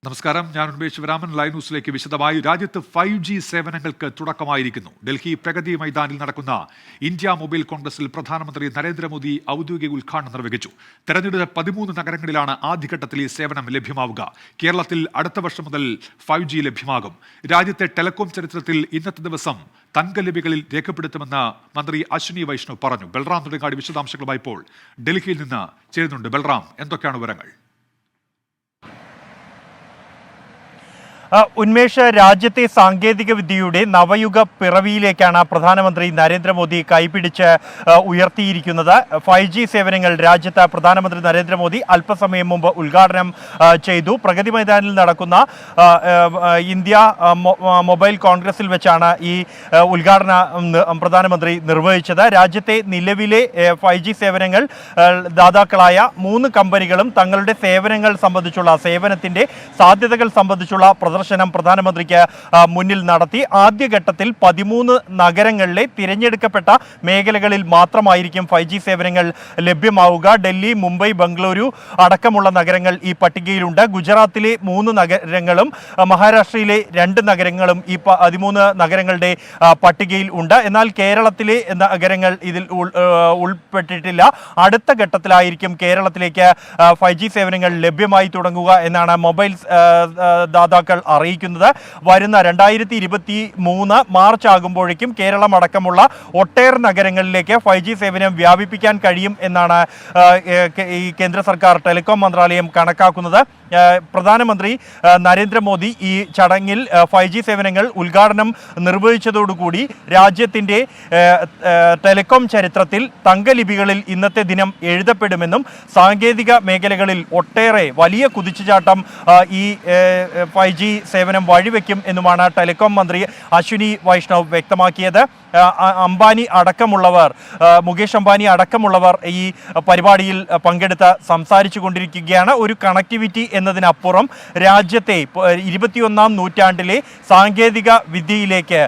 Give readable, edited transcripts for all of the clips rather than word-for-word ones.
നമസ്കാരം, ഞാൻ ഉന്മേഷ് ശിവരാമൻ. ലൈവ് ന്യൂസിലേക്ക് വിശദമായി. രാജ്യത്ത് 5G സേവനങ്ങൾക്ക് തുടക്കമായിരിക്കുന്നു. ഡൽഹി പ്രഗതി മൈതാനിൽ നടക്കുന്ന ഇന്ത്യ മൊബൈൽ കോൺഗ്രസിൽ പ്രധാനമന്ത്രി നരേന്ദ്രമോദി ഔദ്യോഗിക ഉദ്ഘാടനം നിർവഹിച്ചു. തെരഞ്ഞെടുത്ത 13 നഗരങ്ങളിലാണ് ആദ്യഘട്ടത്തിൽ ഈ സേവനം ലഭ്യമാവുക. കേരളത്തിൽ അടുത്ത വർഷം മുതൽ 5G ലഭ്യമാകും. രാജ്യത്തെ ടെലികോം ചരിത്രത്തിൽ ഇന്നത്തെ ദിവസം തങ്കലിപികളിൽ രേഖപ്പെടുത്തുമെന്ന് മന്ത്രി അശ്വിനി വൈഷ്ണവ് പറഞ്ഞു. ബൽറാം നെടുങ്ങാടി വിശദാംശങ്ങളുമായി ഇപ്പോൾ ഡൽഹിയിൽ നിന്ന് ചേരുന്നുണ്ട്. ബൽറാം, എന്തൊക്കെയാണ് വിവരങ്ങൾ? ഉന്മേഷ്, രാജ്യത്തെ സാങ്കേതിക വിദ്യയുടെ നവയുഗ പിറവിയിലേക്കാണ് പ്രധാനമന്ത്രി നരേന്ദ്രമോദി കൈപിടിച്ച് ഉയർത്തിയിരിക്കുന്നത്. 5G സേവനങ്ങൾ രാജ്യത്ത് പ്രധാനമന്ത്രി നരേന്ദ്രമോദി അല്പസമയം മുമ്പ് ഉദ്ഘാടനം ചെയ്തു. പ്രഗതി മൈതാനിൽ നടക്കുന്ന ഇന്ത്യ മൊബൈൽ കോൺഗ്രസിൽ വെച്ചാണ് ഈ ഉദ്ഘാടനം പ്രധാനമന്ത്രി നിർവഹിച്ചത്. രാജ്യത്തെ നിലവിലെ 5G സേവനങ്ങൾ ദാതാക്കളായ 3 കമ്പനികളും തങ്ങളുടെ സേവനങ്ങൾ സംബന്ധിച്ചുള്ള സേവനത്തിന്റെ സാധ്യതകൾ സംബന്ധിച്ചുള്ള പ്രദർശനം പ്രധാനമന്ത്രിക്ക് മുന്നിൽ നടത്തി. ആദ്യഘട്ടത്തിൽ 13 നഗരങ്ങളിലെ തിരഞ്ഞെടുക്കപ്പെട്ട മേഖലകളിൽ മാത്രമായിരിക്കും 5G സേവനങ്ങൾ ലഭ്യമാവുക. ഡൽഹി, മുംബൈ, ബംഗളൂരു അടക്കമുള്ള നഗരങ്ങൾ ഈ പട്ടികയിലുണ്ട്. ഗുജറാത്തിലെ 3 നഗരങ്ങളും മഹാരാഷ്ട്രയിലെ 2 നഗരങ്ങളും ഈ 13 നഗരങ്ങളുടെ പട്ടികയിൽ ഉണ്ട്. എന്നാൽ കേരളത്തിലെ നഗരങ്ങൾ ഇതിൽ ഉൾപ്പെട്ടിട്ടില്ല. അടുത്ത ഘട്ടത്തിലായിരിക്കും കേരളത്തിലേക്ക് 5G സേവനങ്ങൾ ലഭ്യമായി തുടങ്ങുക എന്നാണ് മൊബൈൽ ദാതാക്കൾ അറിയിക്കുന്നത്. വരുന്ന 2023 മാർച്ച് ആകുമ്പോഴേക്കും കേരളം അടക്കമുള്ള ഒട്ടേറെ നഗരങ്ങളിലേക്ക് 5G സേവനം വ്യാപിപ്പിക്കാൻ കഴിയും എന്നാണ് ഈ കേന്ദ്ര സർക്കാർ ടെലികോം മന്ത്രാലയം കണക്കാക്കുന്നത്. പ്രധാനമന്ത്രി നരേന്ദ്രമോദി ഈ ചടങ്ങിൽ 5G സേവനങ്ങൾ ഉദ്ഘാടനം നിർവഹിച്ചതോടുകൂടി രാജ്യത്തിൻ്റെ ടെലികോം ചരിത്രത്തിൽ തങ്കലിപികളിൽ ഇന്നത്തെ ദിനം എഴുതപ്പെടുമെന്നും സാങ്കേതിക മേഖലകളിൽ ഒട്ടേറെ വലിയ കുതിച്ചുചാട്ടം ഈ 5G സേവനം വഴിവെക്കും എന്നുമാണ് ടെലികോം മന്ത്രി അശ്വിനി വൈഷ്ണവ് വ്യക്തമാക്കിയത്. അംബാനി അടക്കമുള്ളവർ, മുകേഷ് അംബാനി അടക്കമുള്ളവർ ഈ പരിപാടിയിൽ പങ്കെടുത്ത് സംസാരിച്ചു കൊണ്ടിരിക്കുകയാണ്. ഒരു കണക്ടിവിറ്റി എന്നതിനപ്പുറം രാജ്യത്തെ 21ാം നൂറ്റാണ്ടിലെ സാങ്കേതിക വിദ്യയിലേക്ക്,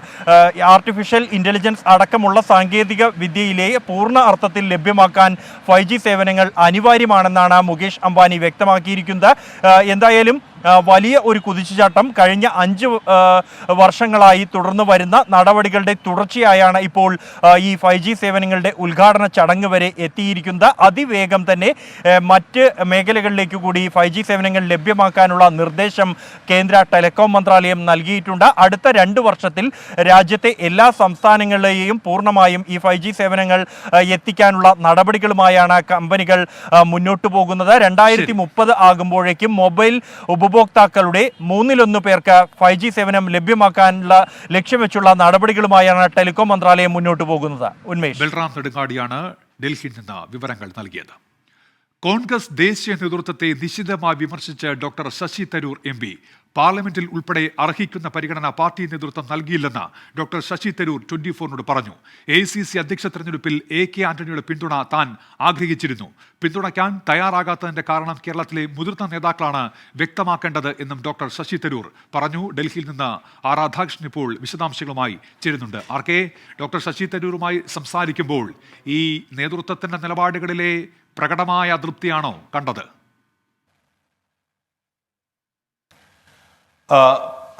ആർട്ടിഫിഷ്യൽ ഇൻ്റലിജൻസ് അടക്കമുള്ള സാങ്കേതിക വിദ്യയിലെ പൂർണ്ണ അർത്ഥത്തിൽ ലഭ്യമാക്കാൻ 5G സേവനങ്ങൾ അനിവാര്യമാണെന്നാണ് മുകേഷ് അംബാനി വ്യക്തമാക്കിയിരിക്കുന്നത്. എന്തായാലും വലിയ ഒരു കുതിച്ചുചാട്ടം കഴിഞ്ഞ 5 വർഷങ്ങളായി തുടർന്നു വരുന്ന നടപടികളുടെ തുടർച്ചയായാണ് ഇപ്പോൾ ഈ 5G സേവനങ്ങളുടെ ഉദ്ഘാടന ചടങ്ങ് വരെ എത്തിയിരിക്കുന്നത്. അതിവേഗം തന്നെ മറ്റ് മേഖലകളിലേക്ക് കൂടി 5G സേവനങ്ങൾ ലഭ്യമാക്കാനുള്ള നിർദ്ദേശം കേന്ദ്ര ടെലികോം മന്ത്രാലയം നൽകിയിട്ടുണ്ട്. അടുത്ത 2 വർഷത്തിൽ രാജ്യത്തെ എല്ലാ സംസ്ഥാനങ്ങളിലെയും പൂർണ്ണമായും ഈ 5G സേവനങ്ങൾ എത്തിക്കാനുള്ള നടപടികളുമായാണ് കമ്പനികൾ മുന്നോട്ട് പോകുന്നത്. 2030 ആകുമ്പോഴേക്കും മൊബൈൽ ഉപഭോക്താക്കളുടെ 1/3 പേർക്ക് 5G സേവനം ലഭ്യമാക്കാനുള്ള ലക്ഷ്യം വെച്ചുള്ള നടപടികളുമായാണ് ടെലികോം മന്ത്രാലയം മുന്നോട്ട് പോകുന്നത്. ഉന്മേഷ്. ബൽറാം നെടുങ്ങാടിയാണ് ഡൽഹിയിൽ നിന്ന് വിവരങ്ങൾ നൽകിയത്. കോൺഗ്രസ് ദേശീയ നേതൃത്വത്തെ നിശിതമായി വിമർശിച്ച് ഡോക്ടർ ശശി തരൂർ MP. പാർലമെന്റിൽ ഉൾപ്പെടെ അർഹിക്കുന്ന പരിഗണന പാർട്ടി നേതൃത്വം നൽകിയില്ലെന്ന് ഡോക്ടർ ശശി തരൂർ 24നോട് പറഞ്ഞു. AICC അധ്യക്ഷ തെരഞ്ഞെടുപ്പിൽ AK ആന്റണിയുടെ പിന്തുണ താൻ ആഗ്രഹിച്ചിരുന്നു. പിന്തുണയ്ക്കാൻ തയ്യാറാകാത്തതിന്റെ കാരണം കേരളത്തിലെ മുതിർന്ന നേതാക്കളാണ് വ്യക്തമാക്കേണ്ടത് എന്നും ഡോക്ടർ ശശി തരൂർ പറഞ്ഞു. ഡൽഹിയിൽ നിന്ന് R രാധാകൃഷ്ണൻ ഇപ്പോൾ വിശദാംശങ്ങളുമായി ചേരുന്നുണ്ട്. RK, ഡോക്ടർ ശശി തരൂരുമായി സംസാരിക്കുമ്പോൾ ഈ നേതൃത്വത്തിന്റെ നിലപാടുകളിലെ പ്രകടമായ അതൃപ്തിയാണോ കണ്ടത്?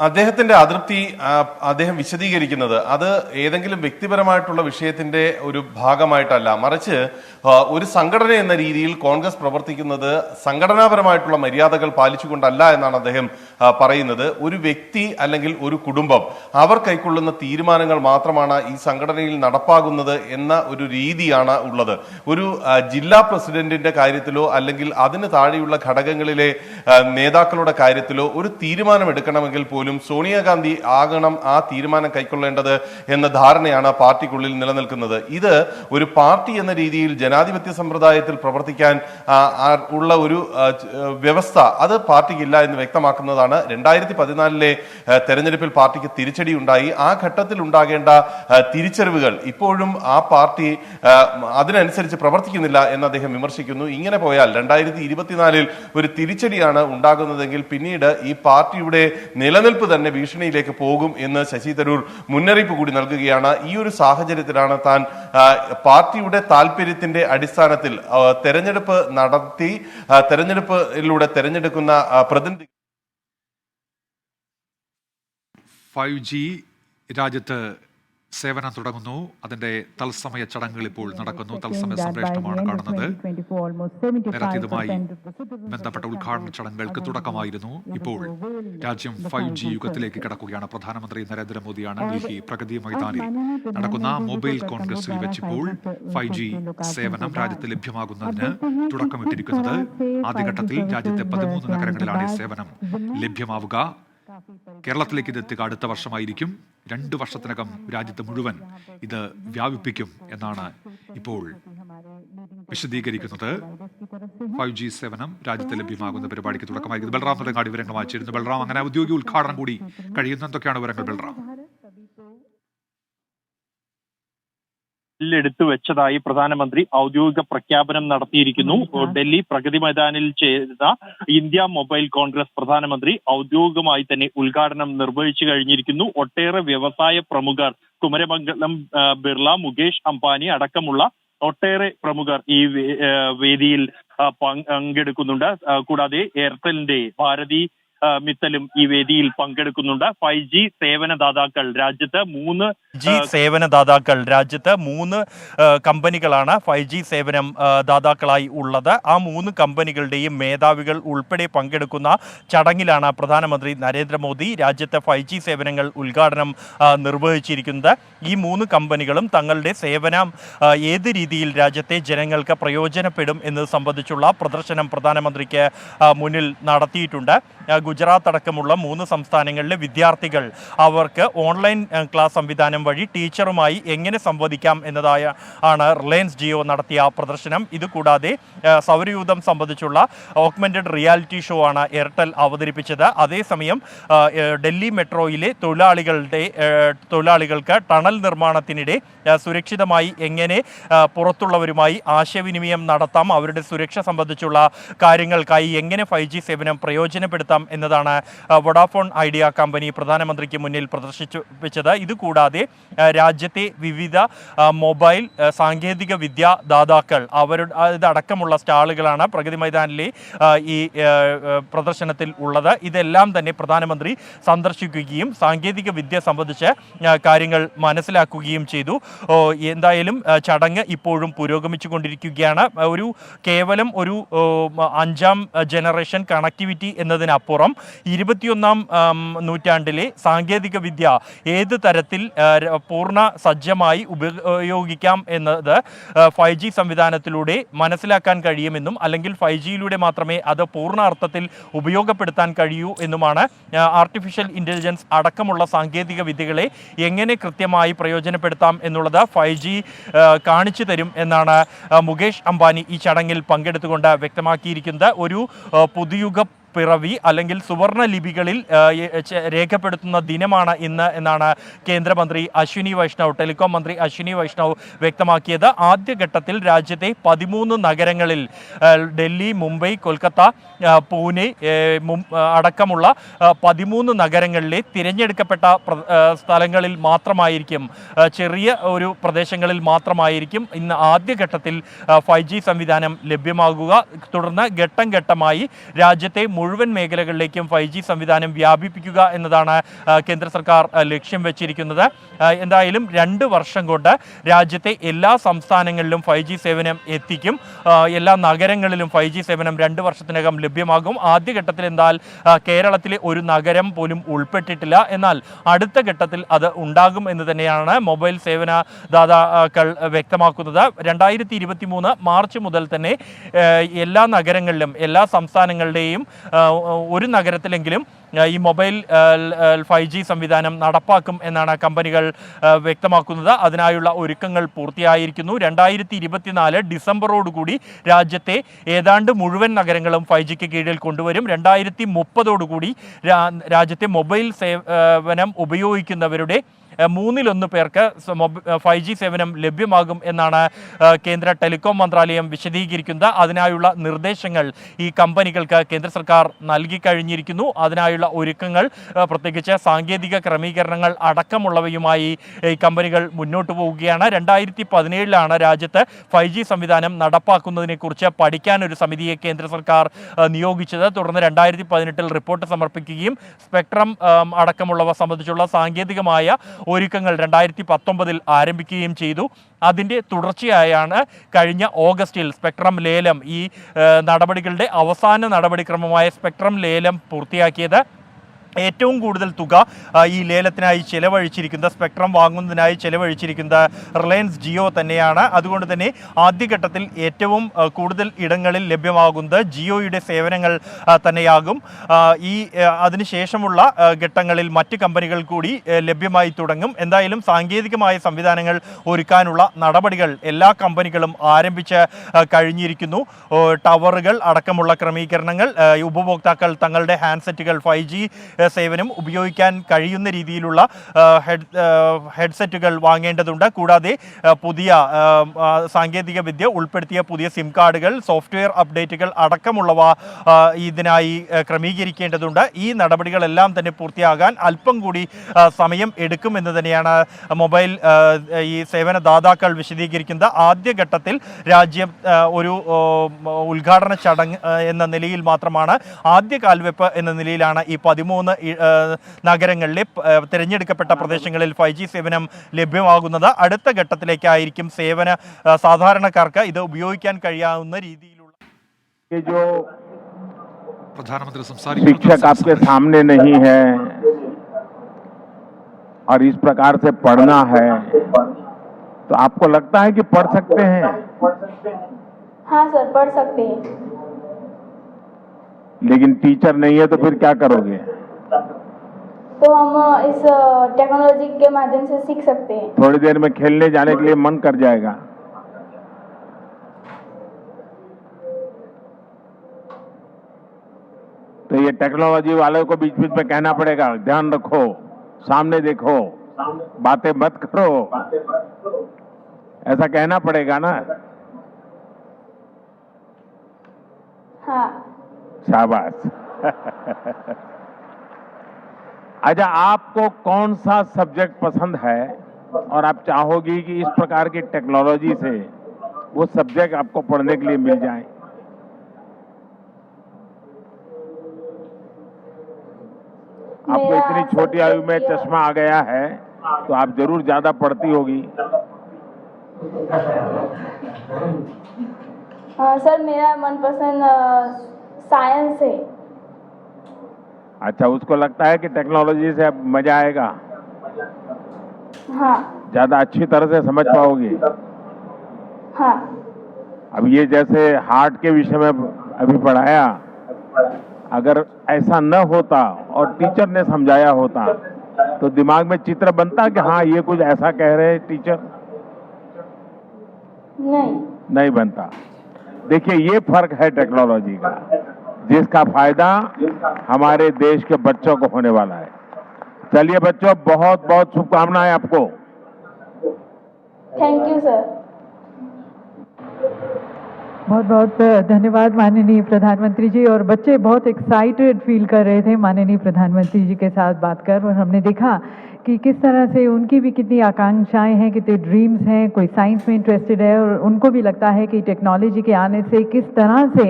അദ്ദേഹത്തിന്റെ അതൃപ്തി അദ്ദേഹം വിശദീകരിക്കുന്നത് അത് ഏതെങ്കിലും വ്യക്തിപരമായിട്ടുള്ള വിഷയത്തിന്റെ ഒരു ഭാഗമായിട്ടല്ല, മറിച്ച് ഒരു സംഘടന എന്ന രീതിയിൽ കോൺഗ്രസ് പ്രവർത്തിക്കുന്നത് സംഘടനാപരമായിട്ടുള്ള മര്യാദകൾ പാലിച്ചുകൊണ്ടല്ല എന്നാണ് അദ്ദേഹം പറയുന്നത്. ഒരു വ്യക്തി അല്ലെങ്കിൽ ഒരു കുടുംബം അവർ കൈക്കൊള്ളുന്ന തീരുമാനങ്ങൾ മാത്രമാണ് ഈ സംഘടനയിൽ നടപ്പാകുന്നത് എന്ന ഒരു രീതിയാണ് ഉള്ളത്. ഒരു ജില്ലാ പ്രസിഡന്റിന്റെ കാര്യത്തിലോ അല്ലെങ്കിൽ അതിന് താഴെയുള്ള ഘടകങ്ങളിലെ നേതാക്കളുടെ കാര്യത്തിലോ ഒരു തീരുമാനം എടുക്കണമെങ്കിൽ പോലും സോണിയാഗാന്ധി ആകണം ആ തീരുമാനം കൈക്കൊള്ളേണ്ടത് എന്ന ധാരണയാണ് പാർട്ടിക്കുള്ളിൽ നിലനിൽക്കുന്നത്. ഇത് ഒരു പാർട്ടി എന്ന രീതിയിൽ ജനാധിപത്യ സമ്പ്രദായത്തിൽ പ്രവർത്തിക്കാൻ ഉള്ള ഒരു വ്യവസ്ഥ അത് പാർട്ടിക്കില്ല എന്ന് വ്യക്തമാക്കുന്നതാണ്. 2014 തെരഞ്ഞെടുപ്പിൽ പാർട്ടിക്ക് തിരിച്ചടി ഉണ്ടായി. ആ ഘട്ടത്തിൽ ഉണ്ടാകേണ്ട തിരിച്ചറിവുകൾ ഇപ്പോഴും ആ പാർട്ടി അതിനനുസരിച്ച് പ്രവർത്തിക്കുന്നില്ല എന്ന് അദ്ദേഹം വിമർശിക്കുന്നു. ഇങ്ങനെ പോയാൽ 2024 ഒരു തിരിച്ചടിയാണ് ഉണ്ടാകുന്നതെങ്കിൽ പിന്നീട് ഈ പാർട്ടിയുടെ നിലനിൽപ്പ് തന്നെ ഭീഷണിയിലേക്ക് പോകും എന്ന് ശശി തരൂർ മുന്നറിയിപ്പ് കൂടി നൽകുകയാണ്. ഈ ഒരു സാഹചര്യത്തിലാണ് താൻ പാർട്ടിയുടെ താല്പര്യത്തിന്റെ അടിസ്ഥാനത്തിൽ തെരഞ്ഞെടുപ്പ് നടത്തി തെരഞ്ഞെടുപ്പിലൂടെ തെരഞ്ഞെടുക്കുന്ന പ്രതിനിധി 5G രാജ്യത്ത് സേവനം തുടങ്ങുന്നു. അതിന്റെ തത്സമയ ചടങ്ങുകൾ ഇപ്പോൾ നടക്കുന്നു. തത്സമയ സംപ്രേഷണമാണ് കാണുന്നത്. നേരത്തെ ഇതുമായി ബന്ധപ്പെട്ട ഉദ്ഘാടന ചടങ്ങുകൾക്ക് തുടക്കമായിരുന്നു. ഇപ്പോൾ രാജ്യം 5G യുഗത്തിലേക്ക് കടക്കുകയാണ്. പ്രധാനമന്ത്രി നരേന്ദ്രമോദിയാണ് ഡൽഹി പ്രഗതി മൈതാനിൽ നടക്കുന്ന മൊബൈൽ കോൺഗ്രസിൽ വെച്ചിപ്പോൾ 5G സേവനം രാജ്യത്ത് ലഭ്യമാകുന്നതിന് തുടക്കമിട്ടിരിക്കുന്നത്. ആദ്യഘട്ടത്തിൽ രാജ്യത്തെ 13 നഗരങ്ങളിലാണ് ഈ സേവനം ലഭ്യമാവുക. കേരളത്തിലേക്ക് ഇത് എത്തുക അടുത്ത വർഷമായിരിക്കും. 2 വർഷത്തിനകം രാജ്യത്ത് മുഴുവൻ ഇത് വ്യാപിപ്പിക്കും എന്നാണ് ഇപ്പോൾ വിശദീകരിക്കുന്നത്. 5G സേവനം രാജ്യത്ത് ലഭ്യമാകുന്ന പരിപാടിക്ക് തുടക്കമായിരിക്കുന്നത്. ബൽറാം നെടുങ്ങാടി വിവരങ്ങൾ വായിച്ചിരുന്നു. ബൽറാം, അങ്ങനെ ഔദ്യോഗിക ഉദ്ഘാടനം കൂടി കഴിയുന്ന എന്തൊക്കെയാണ് വിവരങ്ങൾ ബൽറാം? എടുത്തു വെച്ചതായി പ്രധാനമന്ത്രി ഔദ്യോഗിക പ്രഖ്യാപനം നടത്തിയിരിക്കുന്നു. ഡൽഹി പ്രഗതി മൈതാനിൽ ചേർന്ന ഇന്ത്യ മൊബൈൽ കോൺഗ്രസ് പ്രധാനമന്ത്രി ഔദ്യോഗികമായി തന്നെ ഉദ്ഘാടനം നിർവഹിച്ചു കഴിഞ്ഞിരിക്കുന്നു. ഒട്ടേറെ വ്യവസായ പ്രമുഖർ, കുമരമംഗലം ബിർള, മുകേഷ് അംബാനി അടക്കമുള്ള ഒട്ടേറെ പ്രമുഖർ ഈ വേദിയിൽ പങ്കെടുക്കുന്നുണ്ട്. കൂടാതെ എയർടെലിന്റെ ഭാരതി മിത്തലും ഈ വേദിയിൽ പങ്കെടുക്കുന്നുണ്ട്. 5G സേവനദാതാക്കൾ രാജ്യത്ത് 3 കമ്പനികളാണ് 5G സേവനം ദാതാക്കളായി ഉള്ളത്. ആ 3 കമ്പനികളുടെയും മേധാവികൾ ഉൾപ്പെടെ പങ്കെടുക്കുന്ന ചടങ്ങിലാണ് പ്രധാനമന്ത്രി നരേന്ദ്രമോദി രാജ്യത്തെ 5G സേവനങ്ങൾ ഉദ്ഘാടനം നിർവഹിച്ചിരിക്കുന്നത്. ഈ 3 കമ്പനികളും തങ്ങളുടെ സേവനം ഏത് രീതിയിൽ രാജ്യത്തെ ജനങ്ങൾക്ക് പ്രയോജനപ്പെടും എന്നത് സംബന്ധിച്ചുള്ള പ്രദർശനം പ്രധാനമന്ത്രിക്ക് മുന്നിൽ നടത്തിയിട്ടുണ്ട്. ഗുജറാത്ത് അടക്കമുള്ള 3 സംസ്ഥാനങ്ങളിലെ വിദ്യാർത്ഥികൾ അവർക്ക് ഓൺലൈൻ ക്ലാസ് സംവിധാനം വഴി ടീച്ചറുമായി എങ്ങനെ സംവദിക്കാം ആണ് റിലയൻസ് ജിയോ നടത്തിയ പ്രദർശനം. ഇതുകൂടാതെ സൗരയൂഥം സംബന്ധിച്ചുള്ള ഓഗ്മെന്റഡ് റിയാലിറ്റി ഷോ ആണ് എയർടെൽ അവതരിപ്പിച്ചത്. അതേസമയം ഡൽഹി മെട്രോയിലെ തൊഴിലാളികൾക്ക് ടണൽ നിർമ്മാണത്തിനിടെ സുരക്ഷിതമായി എങ്ങനെ പുറത്തുള്ളവരുമായി ആശയവിനിമയം നടത്താം, അവരുടെ സുരക്ഷ സംബന്ധിച്ചുള്ള കാര്യങ്ങൾക്കായി എങ്ങനെ 5G സേവനം പ്രയോജനപ്പെടുത്താം എന്നതാണ് വോഡാഫോൺ ഐഡിയ കമ്പനി പ്രധാനമന്ത്രിക്ക് മുന്നിൽ പ്രദർശിപ്പിച്ചത്. ഇതുകൂടാതെ രാജ്യത്തെ വിവിധ മൊബൈൽ സാങ്കേതിക വിദ്യാ ദാതാക്കൾ ഇതടക്കമുള്ള സ്റ്റാളുകളാണ് പ്രഗതി മൈതാനിലെ ഈ പ്രദർശനത്തിൽ ഉള്ളത്. ഇതെല്ലാം തന്നെ പ്രധാനമന്ത്രി സന്ദർശിക്കുകയും സാങ്കേതിക വിദ്യ സംബന്ധിച്ച് കാര്യങ്ങൾ മനസ്സിലാക്കുകയും ചെയ്തു. എന്തായാലും ചടങ്ങ് ഇപ്പോഴും പുരോഗമിച്ചു കൊണ്ടിരിക്കുകയാണ്. കേവലം ഒരു 5ാം ജനറേഷൻ കണക്ടിവിറ്റി എന്നതിനപ്പുറം 21ാം നൂറ്റാണ്ടിലെ സാങ്കേതിക വിദ്യ ഏത് തരത്തിൽ പൂർണ്ണ സജ്ജമായി ഉപയോഗിക്കാം എന്നത് 5G സംവിധാനത്തിലൂടെ മനസ്സിലാക്കാൻ കഴിയുമെന്നും അല്ലെങ്കിൽ 5Gയിലൂടെ മാത്രമേ അത് പൂർണ്ണ അർത്ഥത്തിൽ ഉപയോഗപ്പെടുത്താൻ കഴിയൂ എന്നുമാണ്. ആർട്ടിഫിഷ്യൽ ഇൻ്റലിജൻസ് അടക്കമുള്ള സാങ്കേതിക വിദ്യകളെ എങ്ങനെ കൃത്യമായി പ്രയോജനപ്പെടുത്താം എന്നുള്ളത് 5G കാണിച്ചു തരും എന്നാണ് മുകേഷ് അംബാനി ഈ ചടങ്ങിൽ പങ്കെടുത്തുകൊണ്ട് വ്യക്തമാക്കിയിരിക്കുന്നത്. ഒരു പുതുയുഗ പിറവി അല്ലെങ്കിൽ സുവർണ ലിപികളിൽ രേഖപ്പെടുത്തുന്ന ദിനമാണ് ഇന്ന് എന്നാണ് കേന്ദ്രമന്ത്രി അശ്വിനി വൈഷ്ണവ്, ടെലികോം മന്ത്രി അശ്വിനി വൈഷ്ണവ് വ്യക്തമാക്കിയത്. ആദ്യഘട്ടത്തിൽ രാജ്യത്തെ 13 നഗരങ്ങളിൽ ഡൽഹി, മുംബൈ, കൊൽക്കത്ത, പൂനെ അടക്കമുള്ള 13 നഗരങ്ങളിലെ തിരഞ്ഞെടുക്കപ്പെട്ട സ്ഥലങ്ങളിൽ മാത്രമായിരിക്കും, ചെറിയ ഒരു പ്രദേശങ്ങളിൽ മാത്രമായിരിക്കും ഇന്ന് ആദ്യഘട്ടത്തിൽ 5G സംവിധാനം ലഭ്യമാകുക. തുടർന്ന് ഘട്ടം ഘട്ടമായി രാജ്യത്തെ മുഴുവൻ മേഖലകളിലേക്കും 5G സംവിധാനം വ്യാപിപ്പിക്കുക എന്നതാണ് കേന്ദ്ര സർക്കാർ ലക്ഷ്യം വെച്ചിരിക്കുന്നത്. എന്തായാലും 2 വർഷം കൊണ്ട് രാജ്യത്തെ എല്ലാ സംസ്ഥാനങ്ങളിലും 5G സേവനം എത്തിക്കും. എല്ലാ നഗരങ്ങളിലും 5G സേവനം 2 വർഷത്തിനകം ലഭ്യമാകും. ആദ്യഘട്ടത്തിൽ എന്നാൽ കേരളത്തിലെ ഒരു നഗരം പോലും ഉൾപ്പെട്ടിട്ടില്ല. എന്നാൽ അടുത്ത ഘട്ടത്തിൽ അത് ഉണ്ടാകും എന്ന് തന്നെയാണ് മൊബൈൽ സേവന ദാതാക്കൾ വ്യക്തമാക്കുന്നത്. 2023 മാർച്ച് മുതൽ തന്നെ എല്ലാ നഗരങ്ങളിലും എല്ലാ സംസ്ഥാനങ്ങളുടെയും ഒരു നഗരത്തിലെങ്കിലും ഈ മൊബൈൽ 5G സംവിധാനം നടപ്പാക്കും എന്നാണ് കമ്പനികൾ വ്യക്തമാക്കുന്നത്. അതിനായുള്ള ഒരുക്കങ്ങൾ പൂർത്തിയായിരിക്കുന്നു. 2024 ഡിസംബറോടുകൂടി രാജ്യത്തെ ഏതാണ്ട് മുഴുവൻ നഗരങ്ങളും 5Gക്ക് കീഴിൽ കൊണ്ടുവരും. 2030 രാജ്യത്തെ മൊബൈൽ സേവനം ഉപയോഗിക്കുന്നവരുടെ മൂന്നിലൊന്ന് പേർക്ക് 5G സേവനം ലഭ്യമാകും എന്നാണ് കേന്ദ്ര ടെലികോം മന്ത്രാലയം വിശദീകരിക്കുന്നത്. അതിനായുള്ള നിർദ്ദേശങ്ങൾ ഈ കമ്പനികൾക്ക് കേന്ദ്ര സർക്കാർ നൽകി കഴിഞ്ഞിരിക്കുന്നു. അതിനായുള്ള ഒരുക്കങ്ങൾ, പ്രത്യേകിച്ച് സാങ്കേതിക ക്രമീകരണങ്ങൾ അടക്കമുള്ളവയുമായി ഈ കമ്പനികൾ മുന്നോട്ട് പോവുകയാണ്. 2017 രാജ്യത്ത് 5G സംവിധാനം നടപ്പാക്കുന്നതിനെക്കുറിച്ച് പഠിക്കാൻ ഒരു സമിതിയെ കേന്ദ്ര സർക്കാർ നിയോഗിച്ചത്. തുടർന്ന് 2018 റിപ്പോർട്ട് സമർപ്പിക്കുകയും സ്പെക്ട്രം അടക്കമുള്ളവ സംബന്ധിച്ചുള്ള സാങ്കേതികമായ ഒരുക്കങ്ങൾ 2019 ആരംഭിക്കുകയും ചെയ്തു. അതിൻ്റെ തുടർച്ചയായാണ് കഴിഞ്ഞ ഓഗസ്റ്റിൽ സ്പെക്ട്രം ലേലം, ഈ നടപടികളുടെ അവസാന നടപടിക്രമമായ സ്പെക്ട്രം ലേലം പൂർത്തിയാക്കിയത്. ഏറ്റവും കൂടുതൽ തുക ഈ ലേലത്തിനായി ചെലവഴിച്ചിരിക്കുന്നത്, സ്പെക്ട്രം വാങ്ങുന്നതിനായി ചെലവഴിച്ചിരിക്കുന്നത് റിലയൻസ് ജിയോ തന്നെയാണ്. അതുകൊണ്ട് തന്നെ ആദ്യഘട്ടത്തിൽ ഏറ്റവും കൂടുതൽ ഇടങ്ങളിൽ ലഭ്യമാകുന്നത് ജിയോയുടെ സേവനങ്ങൾ തന്നെയാകും. അതിനുശേഷമുള്ള ഘട്ടങ്ങളിൽ മറ്റ് കമ്പനികൾ കൂടി ലഭ്യമായി തുടങ്ങും. എന്തായാലും സാങ്കേതികമായ സംവിധാനങ്ങൾ ഒരുക്കാനുള്ള നടപടികൾ എല്ലാ കമ്പനികളും ആരംഭിച്ച് കഴിഞ്ഞിരിക്കുന്നു. ടവറുകൾ അടക്കമുള്ള ക്രമീകരണങ്ങൾ, ഉപഭോക്താക്കൾ തങ്ങളുടെ ഹാൻഡ്സെറ്റുകൾ 5G സേവനം ഉപയോഗിക്കാൻ കഴിയുന്ന രീതിയിലുള്ള ഹെഡ്സെറ്റുകൾ വാങ്ങേണ്ടതുണ്ട്. കൂടാതെ പുതിയ സാങ്കേതിക വിദ്യ ഉൾപ്പെടുത്തിയ പുതിയ സിം കാർഡുകൾ, സോഫ്റ്റ്വെയർ അപ്ഡേറ്റുകൾ അടക്കമുള്ളവ ഇതിനായി ക്രമീകരിക്കേണ്ടതുണ്ട്. ഈ നടപടികളെല്ലാം തന്നെ പൂർത്തിയാകാൻ അല്പം കൂടി സമയം എടുക്കുമെന്ന് തന്നെയാണ് മൊബൈൽ ഈ സേവനദാതാക്കൾ വിശദീകരിക്കുന്നത്. ആദ്യഘട്ടത്തിൽ രാജ്യം ഒരു ഉദ്ഘാടന ചടങ്ങ് എന്ന നിലയിൽ മാത്രമാണ്, ആദ്യ കാൽവെപ്പ് എന്ന നിലയിലാണ് ഈ 13 നഗരങ്ങളിലെ തിരഞ്ഞെടുക്കപ്പെട്ട പ്രദേശങ്ങളിൽ 5G സേവനം ലഭ്യമാകുന്നത്. അടുത്ത ഘട്ടത്തിലേക്കായിരിക്കും സേവന സാധാരണക്കാർക്ക് ഇത് ഉപയോഗിക്കാൻ കഴിയാവുന്ന രീതിയിലുള്ള പ്രധാനമന്ത്രി शिक्षक आपके सामने नहीं है और इस प्रकार से पढ़ना है, तो आपको लगता है कि पढ़ सकते हैं? हाँ सर, पढ़ सकते हैं। लेकिन टीचर नहीं है तो फिर क्या करोगे? तो हम इस टेक्नोलॉजी के माध्यम से सीख सकते हैं। थोड़ी देर में खेलने जाने के लिए मन कर जाएगा। तो ये टेक्नोलॉजी वालों को बीच बीच में कहना पड़ेगा, ध्यान रखो, सामने देखो, बातें मत करो, ऐसा कहना पड़ेगा ना। हाँ। शाबाश। अच्छा, आपको कौन सा सब्जेक्ट पसंद है और आप चाहोगी कि इस प्रकार की टेक्नोलॉजी से वो सब्जेक्ट आपको पढ़ने के लिए मिल जाए? आपको इतनी छोटी आयु में चश्मा आ गया है तो आप जरूर ज्यादा पढ़ती होगी। सर, मेरा मनपसंद साइंस है। अच्छा, उसको लगता है कि टेक्नोलॉजी से अब मजा आएगा? हाँ। ज्यादा अच्छी तरह से समझ पाओगी? हाँ। अब ये जैसे हार्ट के विषय में अभी पढ़ाया, अगर ऐसा न होता और टीचर ने समझाया होता तो दिमाग में चित्र बनता कि हाँ ये कुछ ऐसा कह रहे टीचर? नहीं बनता। देखिए, ये फर्क है टेक्नोलॉजी का, जिसका फायदा हमारे देश के बच्चों को होने वाला है। चलिए बच्चों, बहुत बहुत शुभकामनाएं आपको। Thank you sir. बहुत बहुत धन्यवाद माननीय प्रधानमंत्री जी। और बच्चे बहुत एक्साइटेड फील कर रहे थे माननीय प्रधानमंत्री जी के साथ बात कर, और हमने देखा कि किस तरह से उनकी भी कितनी आकांक्षाएं हैं, कितने ड्रीम्स हैं। कोई साइंस में इंटरेस्टेड है और उनको भी लगता है कि टेक्नोलॉजी के आने से किस तरह से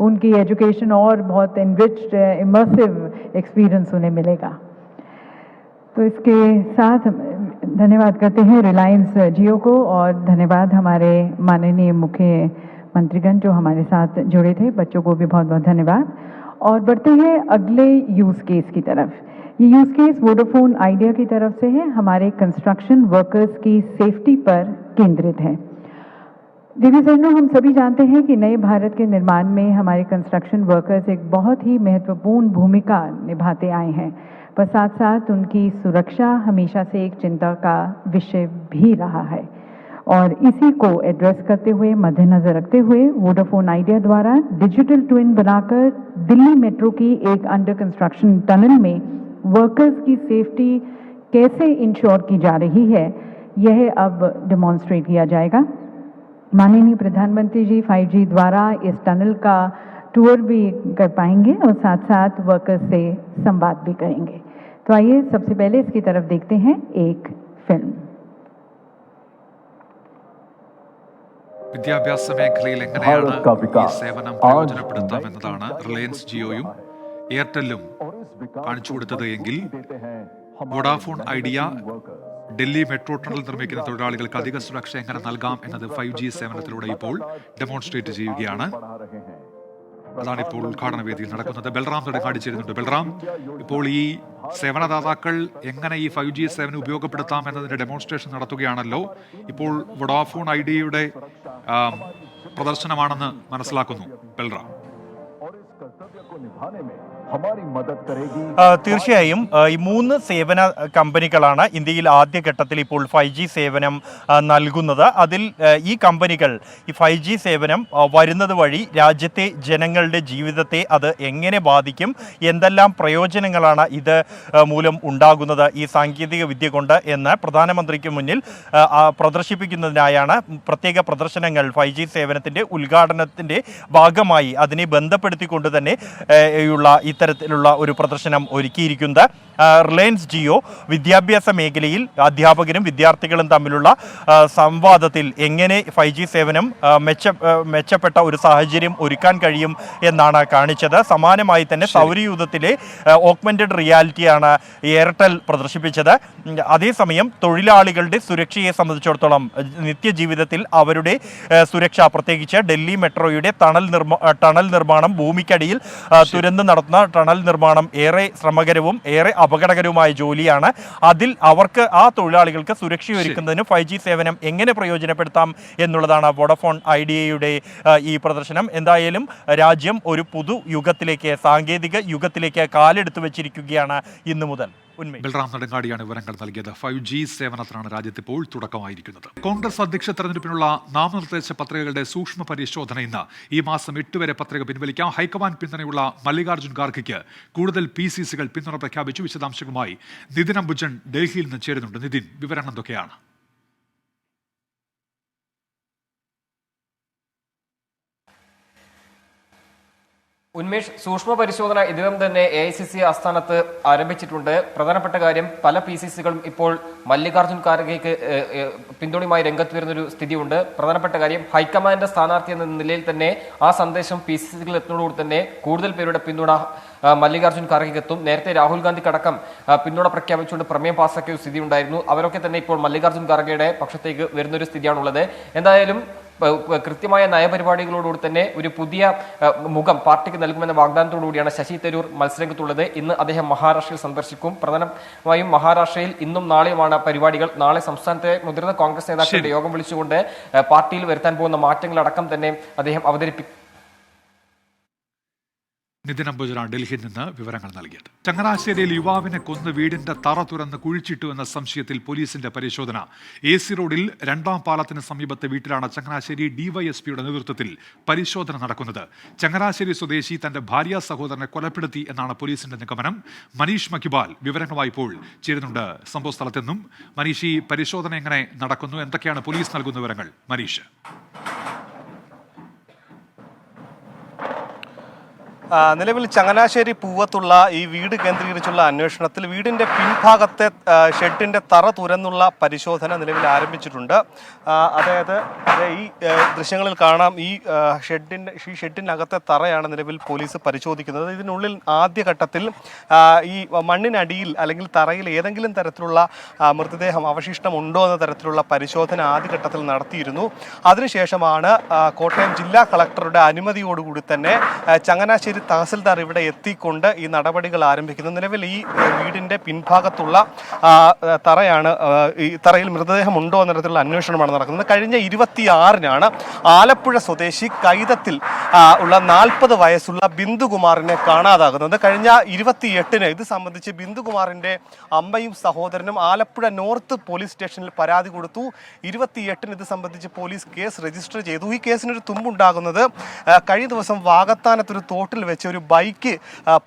उनकी एजुकेशन और बहुत एनरिच्ड इमर्सिव एक्सपीरियंस उन्हें मिलेगा। तो इसके साथ धन्यवाद करते हैं रिलायंस जियो को, और धन्यवाद हमारे माननीय मुख्य मंत्रीगण जो हमारे साथ जुड़े थे। बच्चों को भी बहुत बहुत धन्यवाद। और बढ़ते हैं अगले यूज़ केस की तरफ। ये यूज़ केस वोडाफोन आइडिया की तरफ से है, हमारे कंस्ट्रक्शन वर्कर्स की सेफ्टी पर केंद्रित है। देवी सैनिकों, हम सभी जानते हैं कि नए भारत के निर्माण में हमारे कंस्ट्रक्शन वर्कर्स एक बहुत ही महत्वपूर्ण भूमिका निभाते आए हैं, पर साथ साथ उनकी सुरक्षा हमेशा से एक चिंता का विषय भी रहा है। और इसी को एड्रेस करते हुए, मद्देनजर रखते हुए, वोडाफोन आइडिया द्वारा डिजिटल ट्विन बनाकर दिल्ली मेट्रो की एक अंडर कंस्ट्रक्शन टनल में वर्कर्स की सेफ्टी कैसे इंश्योर की जा रही है, यह अब डेमोन्स्ट्रेट किया जाएगा। माननीय प्रधानमंत्री जी 5G द्वारा इस टनल का टूर भी कर पाएंगे और साथ साथ वर्कर्स से संवाद भी करेंगे। तो आइए सबसे पहले इसकी तरफ देखते हैं एक फिल्म। വിദ്യാഭ്യാസ മേഖലയിൽ എങ്ങനെയാണ് ഈ സേവനം പ്രയോജനപ്പെടുത്താമെന്നതാണ് റിലയൻസ് ജിയോയും എയർടെല്ലും കാണിച്ചു കൊടുത്തത് എങ്കിൽ Vodafone idea Delhi metro tunnel നിർമ്മിക്കുന്ന തൊഴിലാളികൾക്ക് അധിക സുരക്ഷ എങ്ങനെ നൽകാം എന്നത് 5G സേവനത്തിലൂടെ ഇപ്പോൾ ഡെമോൺസ്ട്രേറ്റ് ചെയ്യുകയാണ്. അതാണ് ഇപ്പോൾ ഉദ്ഘാടന വേദിയിൽ നടക്കുന്നത്. ബൽറാം തൊടങ്ങാടി ചേരുന്നുണ്ട്. ബൽറാം, ഇപ്പോൾ ഈ സേവനദാതാക്കൾ എങ്ങനെ ഈ 5G സേവനം ഉപയോഗപ്പെടുത്താം എന്നതിന്റെ ഡെമോൺസ്ട്രേഷൻ നടത്തുകയാണല്ലോ. ഇപ്പോൾ വോഡാഫോൺ ഐഡിയയുടെ പ്രദർശനമാണെന്ന് മനസ്സിലാക്കുന്നു. ബൽറാം, തീർച്ചയായും ഈ 3 സേവന കമ്പനികളാണ് ഇന്ത്യയിൽ ആദ്യഘട്ടത്തിൽ ഇപ്പോൾ 5G സേവനം നൽകുന്നത്. അതിൽ ഈ കമ്പനികൾ ഈ 5G സേവനം വരുന്നത് വഴി രാജ്യത്തെ ജനങ്ങളുടെ ജീവിതത്തെ അത് എങ്ങനെ ബാധിക്കും, എന്തെല്ലാം പ്രയോജനങ്ങളാണ് ഇത് മൂലം ഉണ്ടാകുന്നത് ഈ സാങ്കേതിക വിദ്യ കൊണ്ട് എന്ന് പ്രധാനമന്ത്രിക്ക് മുന്നിൽ പ്രദർശിപ്പിക്കുന്നതിനായാണ് പ്രത്യേക പ്രദർശനങ്ങൾ 5G സേവനത്തിൻ്റെ ഉദ്ഘാടനത്തിൻ്റെ ഭാഗമായി അതിനെ ബന്ധപ്പെടുത്തിക്കൊണ്ട് തന്നെ ഉള്ള ഇത്തരത്തിലുള്ള ഒരു പ്രദർശനം ഒരുക്കിയിരിക്കുന്നത്. റിലയൻസ് ജിയോ വിദ്യാഭ്യാസ മേഖലയിൽ അധ്യാപകരും വിദ്യാർത്ഥികളും തമ്മിലുള്ള സംവാദത്തിൽ എങ്ങനെ 5G സേവനം മെച്ചപ്പെട്ട ഒരു സാഹചര്യം ഒരുക്കാൻ കഴിയും എന്നാണ് കാണിച്ചത്. സമാനമായി തന്നെ സൗരയൂഥത്തിലെ ഓഗ്മെന്റഡ് റിയാലിറ്റിയാണ് എയർടെൽ പ്രദർശിപ്പിച്ചത്. അതേസമയം തൊഴിലാളികളുടെ സുരക്ഷയെ സംബന്ധിച്ചിടത്തോളം നിത്യജീവിതത്തിൽ അവരുടെ സുരക്ഷ, പ്രത്യേകിച്ച് ഡൽഹി മെട്രോയുടെ ടണൽ നിർമ്മാണം, ഭൂമിക്കടിയിൽ തുരന്ന് നടത്തുന്ന ടണൽ നിർമ്മാണം ഏറെ ശ്രമകരവും ഏറെ അപകടകരവുമായ ജോലിയാണ്. അതിൽ അവർക്ക് ആ തൊഴിലാളികൾക്ക് സുരക്ഷയൊരുക്കുന്നതിന് 5G സേവനം എങ്ങനെ പ്രയോജനപ്പെടുത്താം എന്നുള്ളതാണ് വോഡാഫോൺ ഐഡിയയുടെ ഈ പ്രദർശനം. എന്തായാലും രാജ്യം ഒരു പുതു യുഗത്തിലേക്ക്, സാങ്കേതിക യുഗത്തിലേക്ക് കാലെടുത്തു വെച്ചിരിക്കുകയാണ് ഇന്നു മുതൽ. ബൽറാം നെടുങ്ങാടിയാണ് വിവരങ്ങൾ നൽകിയത്. 5G സേവനത്തിനാണ് രാജ്യത്ത് ഇപ്പോൾ തുടക്കമായിരിക്കുന്നത്. കോൺഗ്രസ് അധ്യക്ഷ തെരഞ്ഞെടുപ്പിനുള്ള നാമനിർദ്ദേശ പത്രികകളുടെ സൂക്ഷ്മ പരിശോധന ഇന്ന്. ഈ മാസം 8 വരെ പത്രിക പിൻവലിക്കാം. ഹൈക്കമാൻഡ് പിന്തുണയുള്ള മല്ലികാർജ്ജുൻ ഖാർഗെയ്ക്ക് കൂടുതൽ PCCകൾ പിന്തുണ പ്രഖ്യാപിച്ചു. വിശദാംശങ്ങളുമായി നിതിൻ അംബുജൻ ഡൽഹിയിൽ നിന്ന് ചേരുന്നുണ്ട്. നിതിൻ, വിവരങ്ങൾ എന്തൊക്കെയാണ്? ഉന്മേഷ്, സൂക്ഷ്മ പരിശോധന ഇതിലും തന്നെ AICC ആസ്ഥാനത്ത് ആരംഭിച്ചിട്ടുണ്ട്. പ്രധാനപ്പെട്ട കാര്യം, പല PCCകളും ഇപ്പോൾ മല്ലികാർജ്ജുൻ ഖാർഗെയ്ക്ക് പിന്തുണയുമായി രംഗത്ത് വരുന്നൊരു സ്ഥിതിയുണ്ട്. പ്രധാനപ്പെട്ട കാര്യം, ഹൈക്കമാൻഡ് സ്ഥാനാർത്ഥി എന്ന നിലയിൽ തന്നെ ആ സന്ദേശം PCCകൾ എത്തുന്നതോടുകൂടി തന്നെ കൂടുതൽ പേരുടെ പിന്തുണ മല്ലികാർജ്ജുൻ ഖാർഗെയ്ക്ക് എത്തും. നേരത്തെ രാഹുൽ ഗാന്ധിക്കടക്കം പിന്തുണ പ്രഖ്യാപിച്ചുകൊണ്ട് പ്രമേയം പാസാക്കിയ ഒരു സ്ഥിതി ഉണ്ടായിരുന്നു. അവരൊക്കെ തന്നെ ഇപ്പോൾ മല്ലികാർജ്ജുൻ ഖാർഗെയുടെ പക്ഷത്തേക്ക് വരുന്നൊരു സ്ഥിതിയാണുള്ളത്. എന്തായാലും കൃത്യമായ നയപരിപാടികളോടുകൂടി തന്നെ ഒരു പുതിയ മുഖം പാർട്ടിക്ക് നൽകുമെന്ന വാഗ്ദാനത്തോടുകൂടിയാണ് ശശി തരൂർ മത്സരരംഗത്തുള്ളത്. ഇന്ന് അദ്ദേഹം മഹാരാഷ്ട്രയിൽ സന്ദർശിക്കും. പ്രധാനമായും മഹാരാഷ്ട്രയിൽ ഇന്നും നാളെയുമാണ് പരിപാടികൾ. നാളെ സംസ്ഥാനത്തെ മുതിർന്ന കോൺഗ്രസ് നേതാക്കളുടെ യോഗം വിളിച്ചുകൊണ്ട് പാർട്ടിയിൽ വരുത്താൻ പോകുന്ന മാറ്റങ്ങളടക്കം തന്നെ അദ്ദേഹം അവതരിപ്പിക്കും. നിതിൻ അംബുജനാണ് ഡൽഹിയിൽ നിന്ന് വിവരങ്ങൾ നൽകിയത്. ചങ്ങനാശ്ശേരിയിൽ യുവാവിനെ കൊന്ന് വീടിന്റെ തറ തുറന്ന് കുഴിച്ചിട്ടു എന്ന സംശയത്തിൽ പോലീസിന്റെ പരിശോധന. AC റോഡിൽ 2ാം പാലത്തിന് സമീപത്തെ വീട്ടിലാണ് ചങ്ങനാശ്ശേരി DYSPയുടെ നേതൃത്വത്തിൽ പരിശോധന നടക്കുന്നത്. ചങ്ങനാശ്ശേരി സ്വദേശി തന്റെ ഭാര്യ സഹോദരനെ കൊലപ്പെടുത്തി എന്നാണ് പോലീസിന്റെ നിഗമനം. മനീഷ് മക്കിബാൽ വിവരങ്ങളുമായി ഇപ്പോൾ ചേരുന്നുണ്ട് സംഭവ സ്ഥലത്ത് നിന്നും. മനീഷ്, ഈ പരിശോധന എങ്ങനെ നടക്കുന്നു? എന്തൊക്കെയാണ് പോലീസ് നൽകുന്ന വിവരങ്ങൾ? മനീഷ്. നിലവിൽ ചങ്ങനാശ്ശേരി പൂവത്തുള്ള ഈ വീട് കേന്ദ്രീകരിച്ചുള്ള അന്വേഷണത്തിൽ വീടിൻ്റെ പിൻഭാഗത്തെ ഷെഡിൻ്റെ തറ തുരന്നുള്ള പരിശോധന നിലവിൽ ആരംഭിച്ചിട്ടുണ്ട്. അതായത് ഈ ദൃശ്യങ്ങളിൽ കാണാം, ഈ ഷെഡിനകത്തെ തറയാണ് നിലവിൽ പോലീസ് പരിശോധിക്കുന്നത്. ഇതിനുള്ളിൽ ആദ്യഘട്ടത്തിൽ ഈ മണ്ണിനടിയിൽ അല്ലെങ്കിൽ തറയിൽ ഏതെങ്കിലും തരത്തിലുള്ള മൃതദേഹം അവശിഷ്ടം ഉണ്ടോ എന്ന തരത്തിലുള്ള പരിശോധന ആദ്യഘട്ടത്തിൽ നടത്തിയിരുന്നു. അതിനുശേഷമാണ് കോട്ടയം ജില്ലാ കളക്ടറുടെ അനുമതിയോടുകൂടി തന്നെ ചങ്ങനാശ്ശേരി തഹസിൽദാർ ഇവിടെ എത്തിക്കൊണ്ട് ഈ നടപടികൾ ആരംഭിക്കുന്നത്. നിലവിൽ ഈ വീടിന്റെ പിൻഭാഗത്തുള്ള തറയാണ്, ഈ തറയിൽ മൃതദേഹം ഉണ്ടോ എന്ന തരത്തിലുള്ള അന്വേഷണമാണ് നടക്കുന്നത്. കഴിഞ്ഞ 26-നാണ് ആലപ്പുഴ സ്വദേശി കൈതത്തിൽ ഉള്ള 40 വയസ്സുള്ള ബിന്ദുകുമാറിനെ കാണാതാകുന്നത്. കഴിഞ്ഞ 28-ന് ഇത് സംബന്ധിച്ച് ബിന്ദുകുമാറിന്റെ അമ്മയും സഹോദരനും ആലപ്പുഴ നോർത്ത് പോലീസ് സ്റ്റേഷനിൽ പരാതി കൊടുത്തു. 28-ന് ഇത് സംബന്ധിച്ച് പോലീസ് കേസ് രജിസ്റ്റർ ചെയ്തു. ഈ കേസിനൊരു തുമ്പുണ്ടാകുന്നത് കഴിഞ്ഞ ദിവസം വാകത്താനത്തൊരു തോട്ടിൽ വെച്ച് ഒരു ബൈക്ക്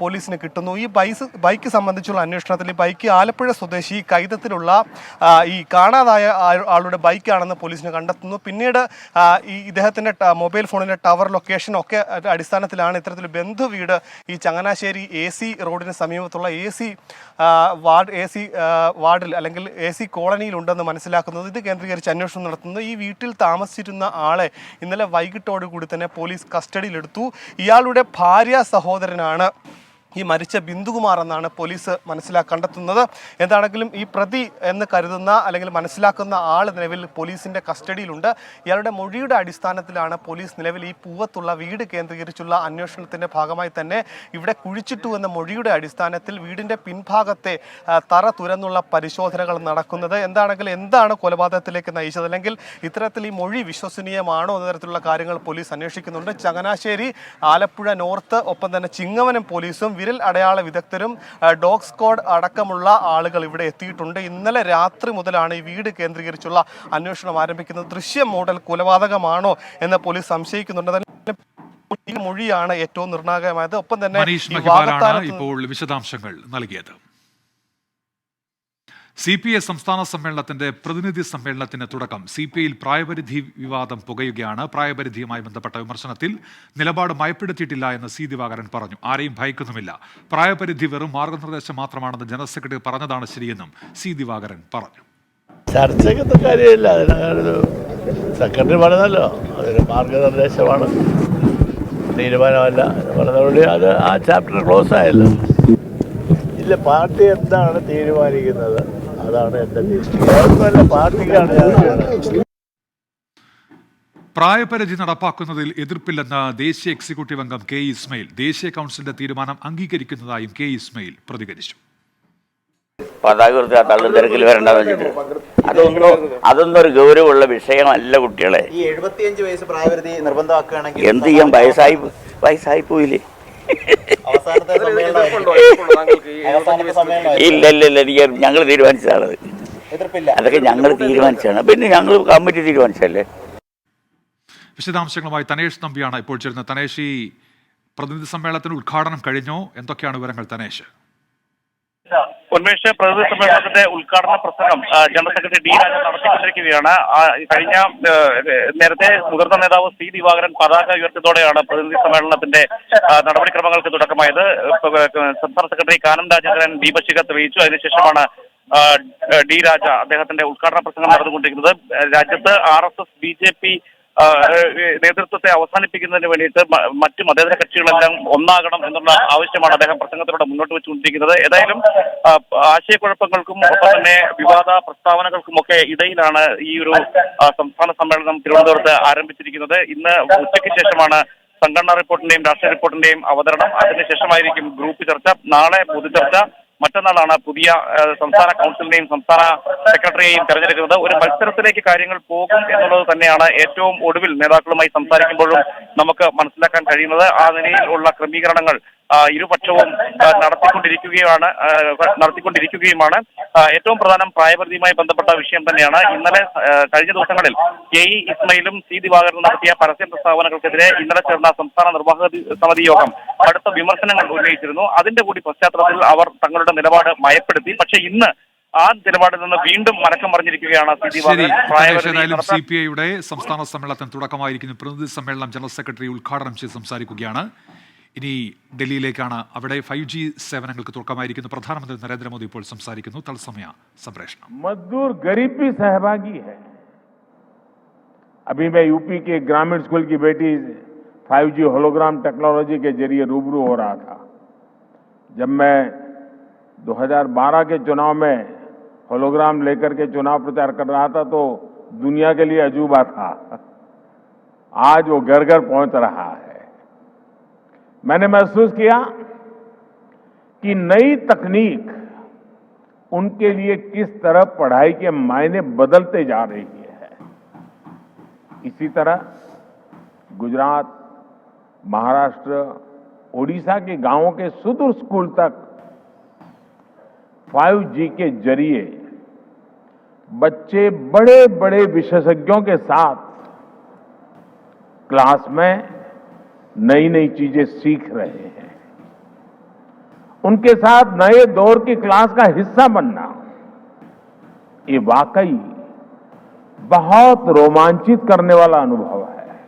പോലീസിന് കിട്ടുന്നു. ഈ ബൈക്ക് സംബന്ധിച്ചുള്ള അന്വേഷണത്തിൽ ഈ ബൈക്ക് ആലപ്പുഴ സ്വദേശി കൈതത്തിലുള്ള ഈ കാണാതായ ആളുടെ ബൈക്കാണെന്ന് പോലീസിന് കണ്ടെത്തുന്നു. പിന്നീട് ഈ ഇദ്ദേഹത്തിൻ്റെ മൊബൈൽ ഫോണിൻ്റെ ടവർ ലൊക്കേഷൻ ഒക്കെ അടിസ്ഥാനത്തിലാണ് ഇത്തരത്തിൽ ബന്ധു വീട് ഈ ചങ്ങനാശ്ശേരി AC റോഡിന് സമീപത്തുള്ള AC വാർഡിൽ അല്ലെങ്കിൽ AC കോളനിയിൽ ഉണ്ടെന്ന് മനസ്സിലാക്കുന്നത്. ഇത് കേന്ദ്രീകരിച്ച് അന്വേഷണം നടത്തുന്നത്. ഈ വീട്ടിൽ താമസിച്ചിരുന്ന ആളെ ഇന്നലെ വൈകിട്ടോടുകൂടി തന്നെ പോലീസ് കസ്റ്റഡിയിലെടുത്തു. ഇയാളുടെ ഭാര്യ സഹോദരനാണ് ഈ മരിച്ച ബിന്ദുകുമാർ എന്നാണ് പോലീസ് കണ്ടെത്തുന്നത്. എന്താണെങ്കിലും ഈ പ്രതി എന്ന് കരുതുന്ന അല്ലെങ്കിൽ മനസ്സിലാക്കുന്ന ആൾ നിലവിൽ പോലീസിൻ്റെ കസ്റ്റഡിയിലുണ്ട്. ഇയാളുടെ മൊഴിയുടെ അടിസ്ഥാനത്തിലാണ് പോലീസ് നിലവിൽ ഈ പൂവത്തുള്ള വീട് കേന്ദ്രീകരിച്ചുള്ള അന്വേഷണത്തിൻ്റെ ഭാഗമായി തന്നെ ഇവിടെ കുഴിച്ചിട്ടു എന്ന മൊഴിയുടെ അടിസ്ഥാനത്തിൽ വീടിൻ്റെ പിൻഭാഗത്തെ തറ തുരന്നുള്ള പരിശോധനകൾ നടക്കുന്നത്. എന്താണെങ്കിലും എന്താണ് കൊലപാതകത്തിലേക്ക് നയിച്ചത്, അല്ലെങ്കിൽ ഇത്തരത്തിൽ ഈ മൊഴി വിശ്വസനീയമാണോ എന്ന തരത്തിലുള്ള കാര്യങ്ങൾ പോലീസ് അന്വേഷിക്കുന്നുണ്ട്. ചങ്ങനാശ്ശേരി, ആലപ്പുഴ നോർത്ത്, ഒപ്പം തന്നെ ചിങ്ങവനം പോലീസും വിരൽ അടയാള വിദഗ്ധരും ഡോഗ് സ്ക്വാഡ് അടക്കമുള്ള ആളുകൾ ഇവിടെ എത്തിയിട്ടുണ്ട്. ഇന്നലെ രാത്രി മുതലാണ് ഈ വീട് കേന്ദ്രീകരിച്ചുള്ള അന്വേഷണം ആരംഭിക്കുന്നത്. ദൃശ്യം മോഡൽ കൊലപാതകമാണോ എന്ന് പോലീസ് സംശയിക്കുന്നുണ്ട്. മൊഴിയാണ് ഏറ്റവും നിർണായകമായത്. ഒപ്പം തന്നെ ഇപ്പോൾ വിശദാംശങ്ങൾ നൽകിയത്. CPI സംസ്ഥാന സമ്മേളനത്തിന്റെ പ്രതിനിധി സമ്മേളനത്തിന് തുടക്കം. CPIയിൽ പ്രായപരിധി വിവാദം പുകയുകയാണ്. പ്രായപരിധിയുമായി ബന്ധപ്പെട്ട വിമർശനത്തിൽ നിലപാട് മയപ്പെടുത്തിയിട്ടില്ല എന്ന് C. ദിവാകരൻ പറഞ്ഞു. ആരെയും ഭയക്കുന്നുമില്ല. പ്രായപരിധി വെറും മാർഗനിർദ്ദേശം മാത്രമാണെന്ന് ജനറൽ സെക്രട്ടറി പറഞ്ഞതാണ് ശരിയെന്നും C. ദിവാകരൻ പറഞ്ഞു. ചർച്ചയ്ക്കത്തെ കാര്യമില്ല, അതിനൊരു സെക്രട്ടറി പറഞ്ഞല്ലോ, അതൊരു മാർഗനിർദ്ദേശമാണ്, തീരുമാനമല്ല പറഞ്ഞതോടെ അത് ആ ചാപ്റ്റർ ക്ലോസ് ആയല്ലോ. ഇല്ല, പാർട്ടി എന്താണ് തീരുമാനിക്കുന്നത് അതാണ് എൻ്റെ തീരുമാനം. പാർട്ടിക്കാണ് പ്രായപരിധി നടപ്പാക്കുന്നതിൽ എതിർപ്പില്ലെന്ന ദേശീയ എക്സിക്യൂട്ടീവ് അംഗം K. ഇസ്മയിൽ ദേശീയ കൗൺസിലിന്റെ തീരുമാനം അംഗീകരിക്കുന്നതായും K. ഇസ്മയിൽ പ്രതികരിച്ചു. പതാക തള്ളും വരണ്ടെന്ന് വെച്ചിട്ട് അതൊന്നും ഒരു ഗൗരവമുള്ള വിഷയമല്ല കുട്ടികളെ. ഈ 75 വയസ്സ് പ്രായപരിധി നിർബന്ധമാക്കുകയാണെങ്കിൽ എന്ത് ചെയ്യാൻ? വയസ്സായി പോയില്ലേ? ഇല്ല എനിക്ക് ഞങ്ങൾ തീരുമാനിച്ചതാണത്. അതൊക്കെ ഞങ്ങൾ തീരുമാനിച്ചതാണ്. പിന്നെ ഞങ്ങൾ കമ്മിറ്റി തീരുമാനിച്ചല്ലേ. വിശദാംശങ്ങളുമായി തനേഷ് തമ്പിയാണ് ഇപ്പോൾ ചേരുന്നത്. തനേഷ്, ഈ പ്രതിനിധി സമ്മേളനത്തിന് ഉദ്ഘാടനം കഴിഞ്ഞോ? എന്തൊക്കെയാണ് വിവരങ്ങൾ തനേഷ്? ഉന്മേഷ്, പ്രതിനിധി സമ്മേളനത്തിന്റെ ഉദ്ഘാടന പ്രസംഗം ജനറൽ സെക്രട്ടറി D. രാജ നടത്തിക്കൊണ്ടിരിക്കുകയാണ്. കഴിഞ്ഞ നേരത്തെ മുതിർന്ന നേതാവ് C. ദിവാകരൻ പതാക ഉയർത്തിയതോടെയാണ് പ്രതിനിധി സമ്മേളനത്തിന്റെ നടപടിക്രമങ്ങൾക്ക് തുടക്കമായത്. സംസ്ഥാന സെക്രട്ടറി കാനം രാജേന്ദ്രൻ ദീപശിഖ തെളിയിച്ചു. അതിനുശേഷമാണ് D. രാജ അദ്ദേഹത്തിന്റെ ഉദ്ഘാടന പ്രസംഗം നടന്നുകൊണ്ടിരിക്കുന്നത്. രാജ്യത്ത് RSS BJP നേതൃത്വത്തെ അവസാനിപ്പിക്കുന്നതിന് വേണ്ടിയിട്ട് മറ്റു മതേതര കക്ഷികളെല്ലാം ഒന്നാകണം എന്നുള്ള ആവശ്യമാണ് അദ്ദേഹം പ്രസംഗത്തിലൂടെ മുന്നോട്ട് വെച്ചുകൊണ്ടിരിക്കുന്നത്. ഏതായാലും ആശയക്കുഴപ്പങ്ങൾക്കും ഒപ്പം തന്നെ വിവാദ പ്രസ്താവനകൾക്കുമൊക്കെ ഇടയിലാണ് ഈ ഒരു സംസ്ഥാന സമ്മേളനം തിരുവനന്തപുരത്ത് ആരംഭിച്ചിരിക്കുന്നത്. ഇന്ന് ഉച്ചയ്ക്ക് ശേഷമാണ് സംഘടനാ റിപ്പോർട്ടിന്റെയും രാഷ്ട്രീയ റിപ്പോർട്ടിന്റെയും അവതരണം. അതിനുശേഷമായിരിക്കും ഗ്രൂപ്പ് ചർച്ച. നാളെ പൊതുചർച്ച. മറ്റന്നാളാണ് പുതിയ സംസ്ഥാന കൗൺസിലിനെയും സംസ്ഥാന സെക്രട്ടറിയെയും തെരഞ്ഞെടുക്കുന്നത്. ഒരു മത്സരത്തിലേക്ക് കാര്യങ്ങൾ പോകും എന്നുള്ളത് തന്നെയാണ് ഏറ്റവും ഒടുവിൽ നേതാക്കളുമായി സംസാരിക്കുമ്പോഴും നമുക്ക് മനസ്സിലാക്കാൻ കഴിയുന്നത്. ആ നിലയിൽ ഉള്ള ക്രമീകരണങ്ങൾ ഇരുപക്ഷവും നടത്തിക്കൊണ്ടിരിക്കുകയുമാണ്. ഏറ്റവും പ്രധാനം പ്രായപരിധിയുമായി ബന്ധപ്പെട്ട വിഷയം തന്നെയാണ്. ഇന്നലെ കഴിഞ്ഞ ദിവസങ്ങളിൽ K. ഇസ്മയിലും C. ദിവാകരനും നടത്തിയ പരസ്യ പ്രസ്താവനകൾക്കെതിരെ ഇന്നലെ ചേർന്ന സംസ്ഥാന നിർവാഹക സമിതി യോഗം കടുത്ത വിമർശനങ്ങൾ ഉന്നയിച്ചിരുന്നു. അതിന്റെ കൂടി പശ്ചാത്തലത്തിൽ അവർ തങ്ങളുടെ നിലപാട് മയപ്പെടുത്തി. പക്ഷേ ഇന്ന് ആ നിലപാടിൽ നിന്ന് വീണ്ടും മലക്കം പറഞ്ഞിരിക്കുകയാണ് C. ദിവാകരൻ. CPIയുടെ സംസ്ഥാന സമ്മേളനത്തിന് തുടക്കമായിരിക്കുന്ന പ്രതിനിധി സമ്മേളനം ജനറൽ സെക്രട്ടറി ഉദ്ഘാടനം ചെയ്ത് സംസാരിക്കുകയാണ്. ഇനി ഡൽഹിയിലേക്കാണ്. അവിടെ 5G സേവനങ്ങൾക്ക് തുടക്കമായിരിക്കുന്നു. പ്രധാനമന്ത്രി നരേന്ദ്രമോദി ഇപ്പോൾ സംസാരിക്കുന്നു. തത്സമയ സംപ്രേഷണം. मजदूर गरीब भी सहभागी है. अभी मैं यूपी के ग्रामीण स्कूल की बेटी 5G होलोग्राम टेक्नोलॉजी के जरिए रूबरू हो रहा था. जब मैं 2012 के चुनाव में होलोग्राम लेकर के चुनाव प्रचार कर रहा था तो दुनिया के लिए अजूबा था. आज वो घर घर पहुंच रहा है. मैंने महसूस किया कि नई तकनीक उनके लिए किस तरह पढ़ाई के मायने बदलते जा रही है. इसी तरह गुजरात, महाराष्ट्र, ओडिशा के गांवों के सुदूर स्कूल तक 5G के जरिए बच्चे बड़े बड़े विशेषज्ञों के साथ क्लास में नई नई चीजें सीख रहे हैं। उनके साथ नए दौर की क्लास का हिस्सा बनना, ये वाकई बहुत रोमांचित करने वाला अनुभव है।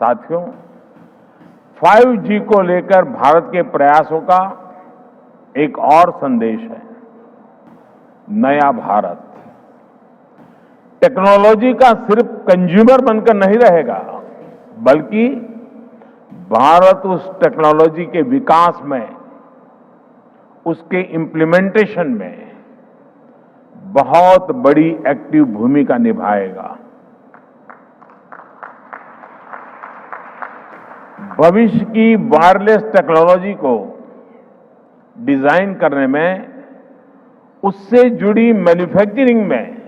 साथियों, 5G को लेकर भारत के प्रयासों का एक और संदेश है, नया भारत। टेक्नोलॉजी का सिर्फ कंज्यूमर बनकर नहीं रहेगा, बल्कि भारत उस टेक्नोलॉजी के विकास में, उसके इम्प्लीमेंटेशन में बहुत बड़ी एक्टिव भूमिका निभाएगा। भविष्य की वायरलेस टेक्नोलॉजी को डिजाइन करने में, उससे जुड़ी मैन्युफैक्चरिंग में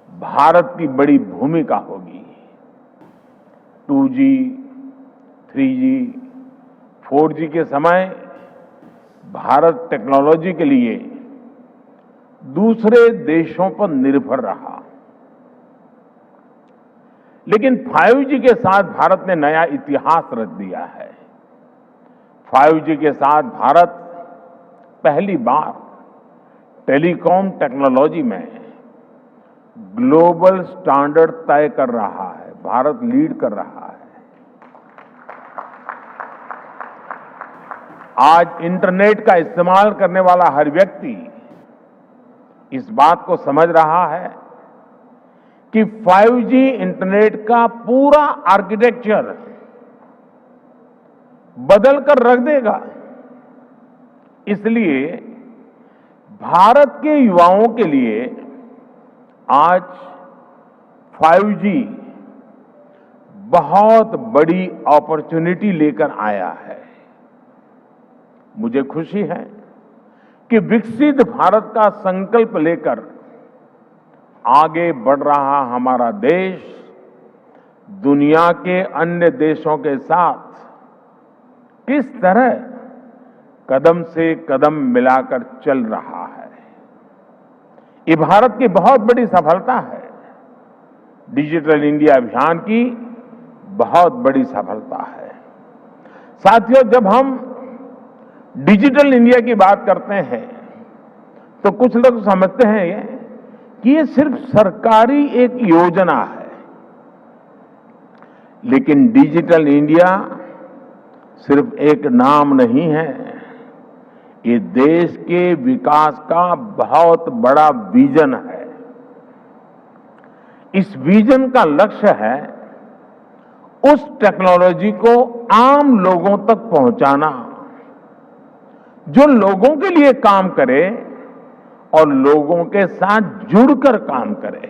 भारत की बड़ी भूमिका होगी। 2G, 3G, 4G के समय भारत टेक्नोलॉजी के लिए दूसरे देशों पर निर्भर रहा, लेकिन 5G के साथ भारत ने नया इतिहास रच दिया है। 5G के साथ भारत पहली बार टेलीकॉम टेक्नोलॉजी में ग्लोबल स्टैंडर्ड तय कर रहा है। भारत लीड कर रहा है। आज इंटरनेट का इस्तेमाल करने वाला हर व्यक्ति इस बात को समझ रहा है कि 5G इंटरनेट का पूरा आर्किटेक्चर बदल कर रख देगा। इसलिए भारत के युवाओं के लिए आज 5G बहुत बड़ी अपॉर्चुनिटी लेकर आया है। मुझे खुशी है कि विकसित भारत का संकल्प लेकर आगे बढ़ रहा हमारा देश दुनिया के अन्य देशों के साथ किस तरह कदम से कदम मिलाकर चल रहा है। ये भारत की बहुत बड़ी सफलता है। डिजिटल इंडिया अभियान की बहुत बड़ी सफलता है। साथियों, जब हम डिजिटल इंडिया की बात करते हैं तो कुछ लोग समझते हैं कि ये सिर्फ सरकारी एक योजना है, लेकिन डिजिटल इंडिया सिर्फ एक नाम नहीं है। ये देश के विकास का बहुत बड़ा विजन है। इस विजन का लक्ष्य है उस टेक्नोलॉजी को आम लोगों तक पहुंचाना जो लोगों के लिए काम करे और लोगों के साथ जुड़कर काम करे।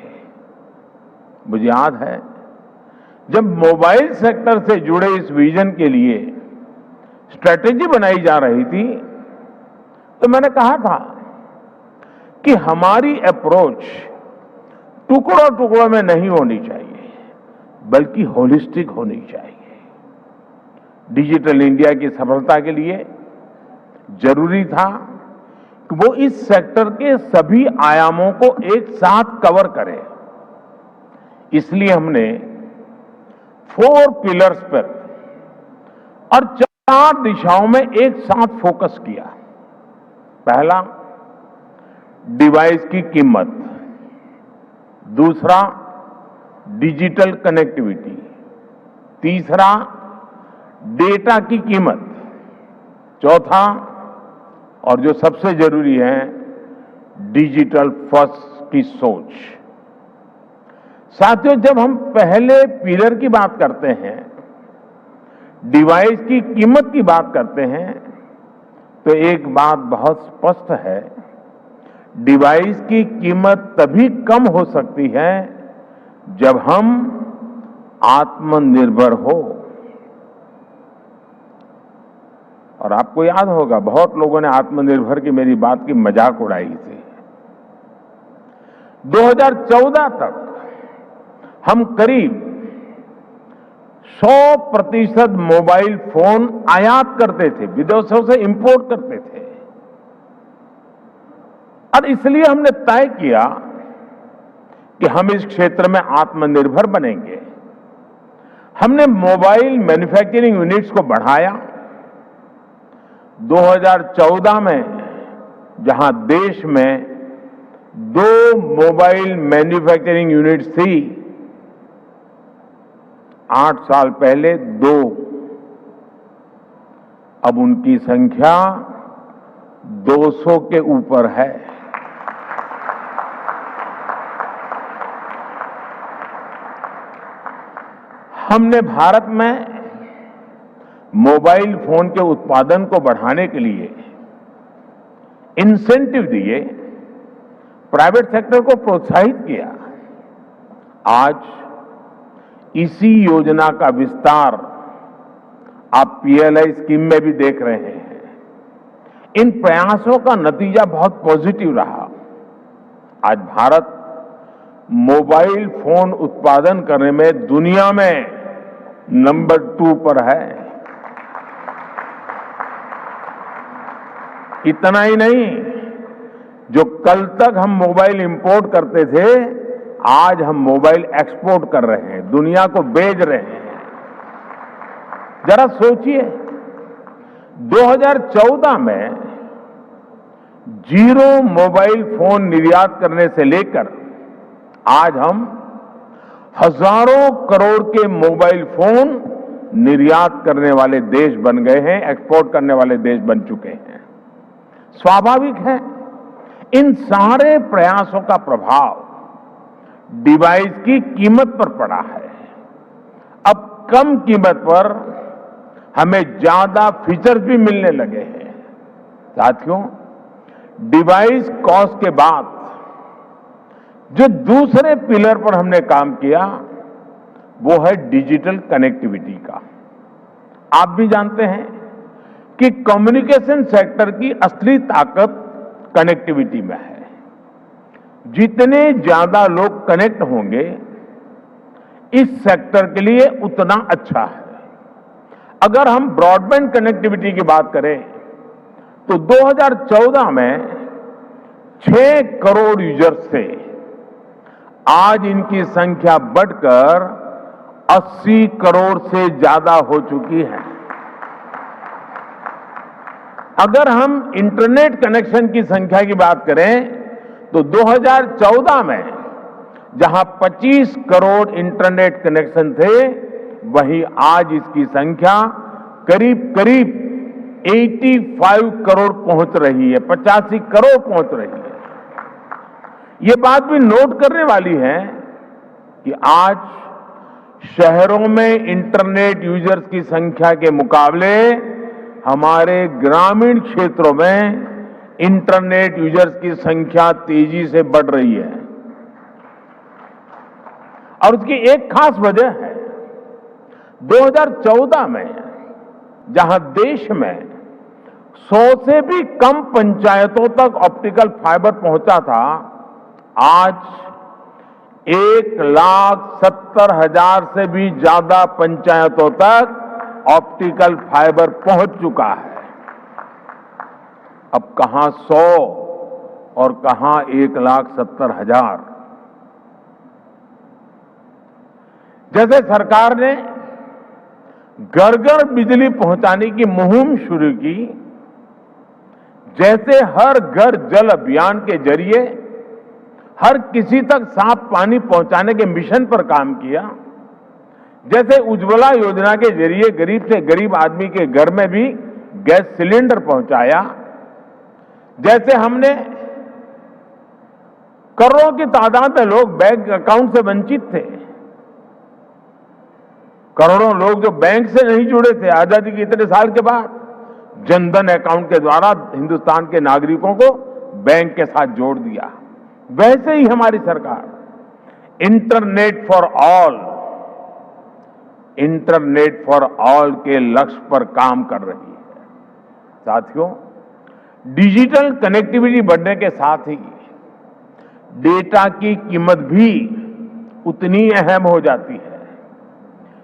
मुझे याद है जब मोबाइल सेक्टर से जुड़े इस विजन के लिए स्ट्रेटेजी बनाई जा रही थी तो मैंने कहा था कि हमारी अप्रोच टुकड़ों टुकड़ों में नहीं होनी चाहिए, बल्कि होलिस्टिक होनी चाहिए। डिजिटल इंडिया की सफलता के लिए जरूरी था कि वो इस सेक्टर के सभी आयामों को एक साथ कवर करे। इसलिए हमने 4 पिलर्स पर और 4 दिशाओं में एक साथ फोकस किया। पहला, डिवाइस की कीमत। दूसरा, डिजिटल कनेक्टिविटी। तीसरा, डेटा की कीमत। चौथा, और जो सबसे जरूरी है, डिजिटल फर्स्ट की सोच। साथियों, जब हम पहले पिलर की बात करते हैं, डिवाइस की कीमत की बात करते हैं, तो एक बात बहुत स्पष्ट है, डिवाइस की कीमत तभी कम हो सकती है जब हम आत्मनिर्भर हो। और आपको याद होगा, बहुत लोगों ने आत्मनिर्भर की मेरी बात की मजाक उड़ाई थी। 2014 तक हम करीब 100% मोबाइल फोन आयात करते थे, विदेशों से इंपोर्ट करते थे। और इसलिए हमने तय किया कि हम इस क्षेत्र में आत्मनिर्भर बनेंगे। हमने मोबाइल मैन्युफैक्चरिंग यूनिट्स को बढ़ाया। 2014 में जहां देश में 2 मोबाइल मैन्युफैक्चरिंग यूनिट्स थी, 8 साल पहले 2, अब उनकी संख्या 200 के ऊपर है। हमने भारत में मोबाइल फोन के उत्पादन को बढ़ाने के लिए इंसेंटिव दिए, प्राइवेट सेक्टर को प्रोत्साहित किया। आज इसी योजना का विस्तार आप पीएलआई स्कीम में भी देख रहे हैं। इन प्रयासों का नतीजा बहुत पॉजिटिव रहा। आज भारत मोबाइल फोन उत्पादन करने में दुनिया में नंबर 2 पर है। इतना ही नहीं, जो कल तक हम मोबाइल इंपोर्ट करते थे, आज हम मोबाइल एक्सपोर्ट कर रहे हैं, दुनिया को बेच रहे हैं। जरा सोचिए, 2014 में 0 मोबाइल फोन निर्यात करने से लेकर आज हम हजारों करोड़ के मोबाइल फोन निर्यात करने वाले देश बन गए हैं, एक्सपोर्ट करने वाले देश बन चुके हैं। स्वाभाविक है, इन सारे प्रयासों का प्रभाव डिवाइस की कीमत पर पड़ा है। अब कम कीमत पर हमें ज्यादा फीचर्स भी मिलने लगे हैं। साथियों, डिवाइस कॉस्ट के बाद जो दूसरे पिलर पर हमने काम किया, वो है डिजिटल कनेक्टिविटी का। आप भी जानते हैं कि कम्युनिकेशन सेक्टर की असली ताकत कनेक्टिविटी में है। जितने ज्यादा लोग कनेक्ट होंगे, इस सेक्टर के लिए उतना अच्छा है। अगर हम ब्रॉडबैंड कनेक्टिविटी की बात करें तो 2014 में 6 करोड़ यूजर्स थे, आज इनकी संख्या बढ़कर 80 करोड़ से ज्यादा हो चुकी है। अगर हम इंटरनेट कनेक्शन की संख्या की बात करें तो 2014 में जहां 25 करोड़ इंटरनेट कनेक्शन थे, वहीं आज इसकी संख्या करीब करीब 85 करोड़ पहुंच रही है, 85 करोड़ पहुंच रही है। ये बात भी नोट करने वाली है कि आज शहरों में इंटरनेट यूजर्स की संख्या के मुकाबले हमारे ग्रामीण क्षेत्रों में इंटरनेट यूजर्स की संख्या तेजी से बढ़ रही है। और उसकी एक खास वजह है, 2014 में जहां देश में 100 से भी कम पंचायतों तक ऑप्टिकल फाइबर पहुंचा था, आज 1,70,000 से भी ज्यादा पंचायतों तक ऑप्टिकल फाइबर पहुंच चुका है। अब कहां 100 और कहां 1,70,000। जैसे सरकार ने घर घर बिजली पहुंचाने की मुहिम शुरू की, जैसे हर घर जल अभियान के जरिए हर किसी तक साफ पानी पहुंचाने के मिशन पर काम किया, जैसे उज्ज्वला योजना के जरिए गरीब से गरीब आदमी के घर में भी गैस सिलेंडर पहुंचाया, जैसे हमने करोड़ों की तादाद में लोग बैंक अकाउंट से वंचित थे, करोड़ों लोग जो बैंक से नहीं जुड़े थे, आजादी के इतने साल के बाद जनधन अकाउंट के द्वारा हिंदुस्तान के नागरिकों को बैंक के साथ जोड़ दिया। वैसे ही हमारी सरकार इंटरनेट फॉर ऑल के लक्ष्य पर काम कर रही है। साथियों, डिजिटल कनेक्टिविटी बढ़ने के साथ ही डेटा की कीमत भी उतनी अहम हो जाती है।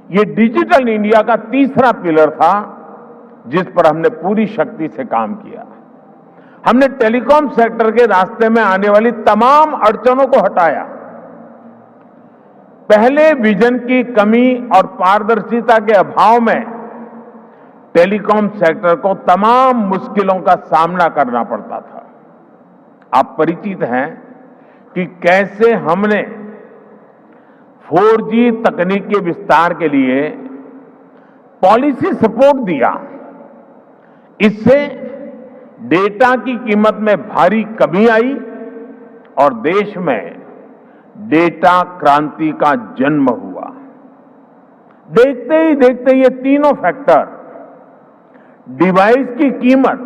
ये डिजिटल इंडिया का तीसरा पिलर था जिस पर हमने पूरी शक्ति से काम किया। हमने टेलीकॉम सेक्टर के रास्ते में आने वाली तमाम अड़चनों को हटाया। पहले विजन की कमी और पारदर्शिता के अभाव में टेलीकॉम सेक्टर को तमाम मुश्किलों का सामना करना पड़ता था। आप परिचित हैं कि कैसे हमने 4G तकनीक के विस्तार के लिए पॉलिसी सपोर्ट दिया। इससे डेटा की कीमत में भारी कमी आई और देश में डेटा क्रांति का जन्म हुआ। देखते ही देखते ये तीनों फैक्टर, डिवाइस की कीमत,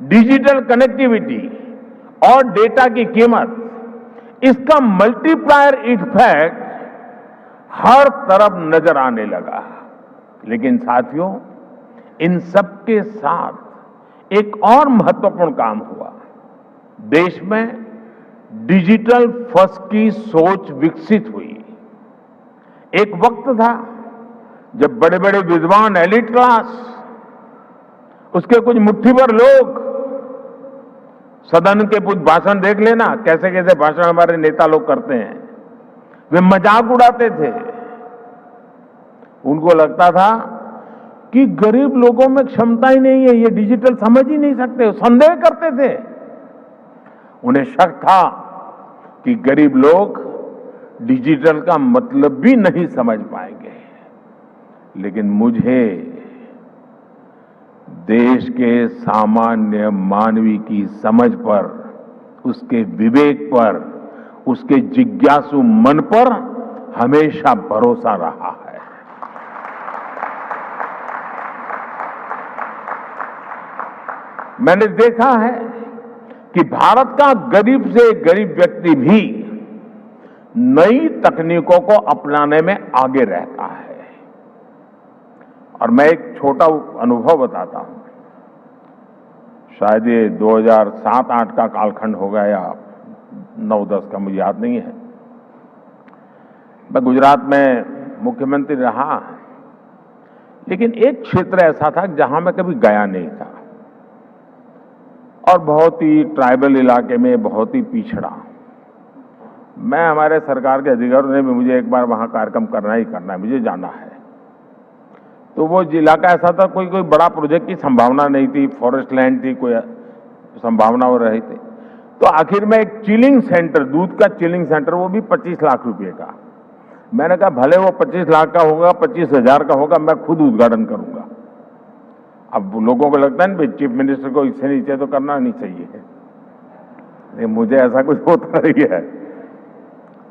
डिजिटल कनेक्टिविटी और डेटा की कीमत, इसका मल्टीप्लायर इफेक्ट हर तरफ नजर आने लगा। लेकिन साथियों, इन सब के साथ एक और महत्वपूर्ण काम हुआ। देश में डिजिटल फर्स्ट की सोच विकसित हुई। एक वक्त था जब बड़े बड़े विद्वान, एलिट क्लास, उसके कुछ मुट्ठी भर लोग, सदन के कुछ भाषण देख लेना, कैसे कैसे भाषण हमारे नेता लोग करते हैं, वे मजाक उड़ाते थे। उनको लगता था कि गरीब लोगों में क्षमता ही नहीं है, ये डिजिटल समझ ही नहीं सकते, संदेह करते थे। उन्हें शक था कि गरीब लोग डिजिटल का मतलब भी नहीं समझ पाएंगे। लेकिन मुझे देश के सामान्य मानवी की समझ पर, उसके विवेक पर, उसके जिज्ञासु मन पर हमेशा भरोसा रहा है। मैंने देखा है कि भारत का गरीब से गरीब व्यक्ति भी नई तकनीकों को अपनाने में आगे रहता है। और मैं एक छोटा अनुभव बताता हूं। शायद ये 2007-8 का कालखंड होगा या 9-10 का, मुझे याद नहीं है। मैं गुजरात में मुख्यमंत्री रहा, लेकिन एक क्षेत्र ऐसा था जहां मैं कभी गया नहीं था और बहुत ही ट्राइबल इलाके में, बहुत ही पिछड़ा। मैं, हमारे सरकार के अधिकारियों ने भी मुझे एक बार वहां कार्यक्रम करना ही करना है, मुझे जाना है। तो वो इलाका ऐसा था, कोई बड़ा प्रोजेक्ट की संभावना नहीं थी, फॉरेस्ट लैंड थी, कोई संभावना हो रही थी। तो आखिर में एक चिलिंग सेंटर, दूध का चिलिंग सेंटर, वो भी 25 लाख रुपए का। मैंने कहा भले वो 25 लाख का होगा, 25,000 का होगा, मैं खुद उद्घाटन करूंगा। अब लोगों को लगता है ना, चीफ मिनिस्टर को इससे नीचे तो करना नहीं चाहिए। मुझे ऐसा कुछ होता नहीं है।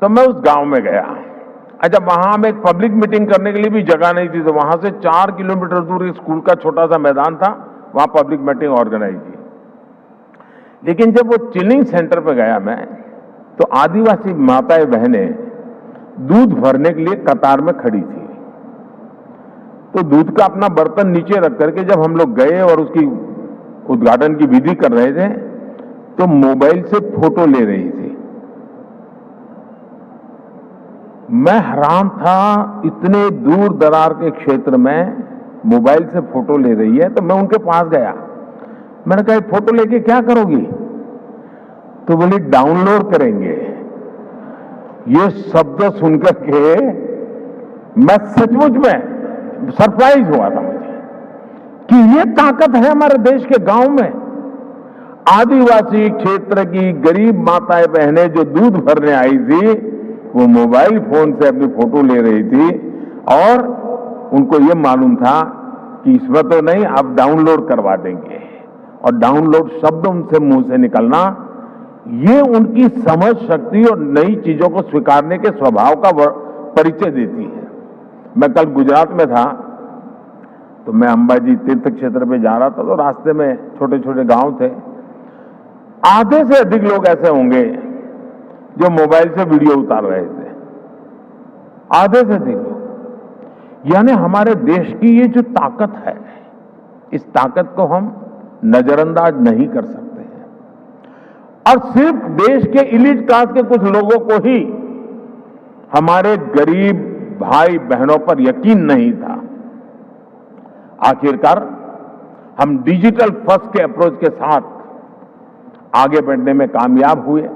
तो मैं उस गांव में गया। अच्छा, वहां में एक पब्लिक मीटिंग करने के लिए भी जगह नहीं थी, तो वहां से 4 किलोमीटर दूर एक स्कूल का छोटा सा मैदान था, वहां पब्लिक मीटिंग ऑर्गेनाइज की। लेकिन जब वो चिलिंग सेंटर पे गया मैं, तो आदिवासी माताएं बहनें दूध भरने के लिए कतार में खड़ी थी। तो दूध का अपना बर्तन नीचे रख करके जब हम लोग गए और उसकी उद्घाटन की विधि कर रहे थे, तो मोबाइल से फोटो ले रही थी। मैं हैरान था, इतने दूर दरार के क्षेत्र में मोबाइल से फोटो ले रही है। तो मैं उनके पास गया, मैंने कहा फोटो लेके क्या करोगी? तो बोली डाउनलोड करेंगे। ये शब्द सुनकर के मैं सचमुच में सरप्राइज हुआ था मुझे कि ये ताकत है हमारे देश के गांव में। आदिवासी क्षेत्र की गरीब माताएं बहनें जो दूध भरने आई थी, वो मोबाइल फोन से अपनी फोटो ले रही थी और उनको ये मालूम था कि इसमें तो नहीं, आप डाउनलोड करवा देंगे। और डाउनलोड शब्द उनसे मुंह से निकलना, ये उनकी समझ शक्ति और नई चीजों को स्वीकारने के स्वभाव का परिचय देती है। मैं कल गुजरात में था, तो मैं अंबाजी तीर्थ क्षेत्र पे जा रहा था, तो रास्ते में छोटे छोटे गांव थे। आधे से अधिक लोग ऐसे होंगे जो मोबाइल से वीडियो उतार रहे थे, आधे से अधिक लोग। यानी हमारे देश की ये जो ताकत है, इस ताकत को हम नजरअंदाज नहीं कर सकते हैं। और सिर्फ देश के इलीट क्लास के कुछ लोगों को ही हमारे गरीब भाई बहनों पर यकीन नहीं था। आखिरकार हम डिजिटल फर्स्ट के अप्रोच के साथ आगे बढ़ने में कामयाब हुए।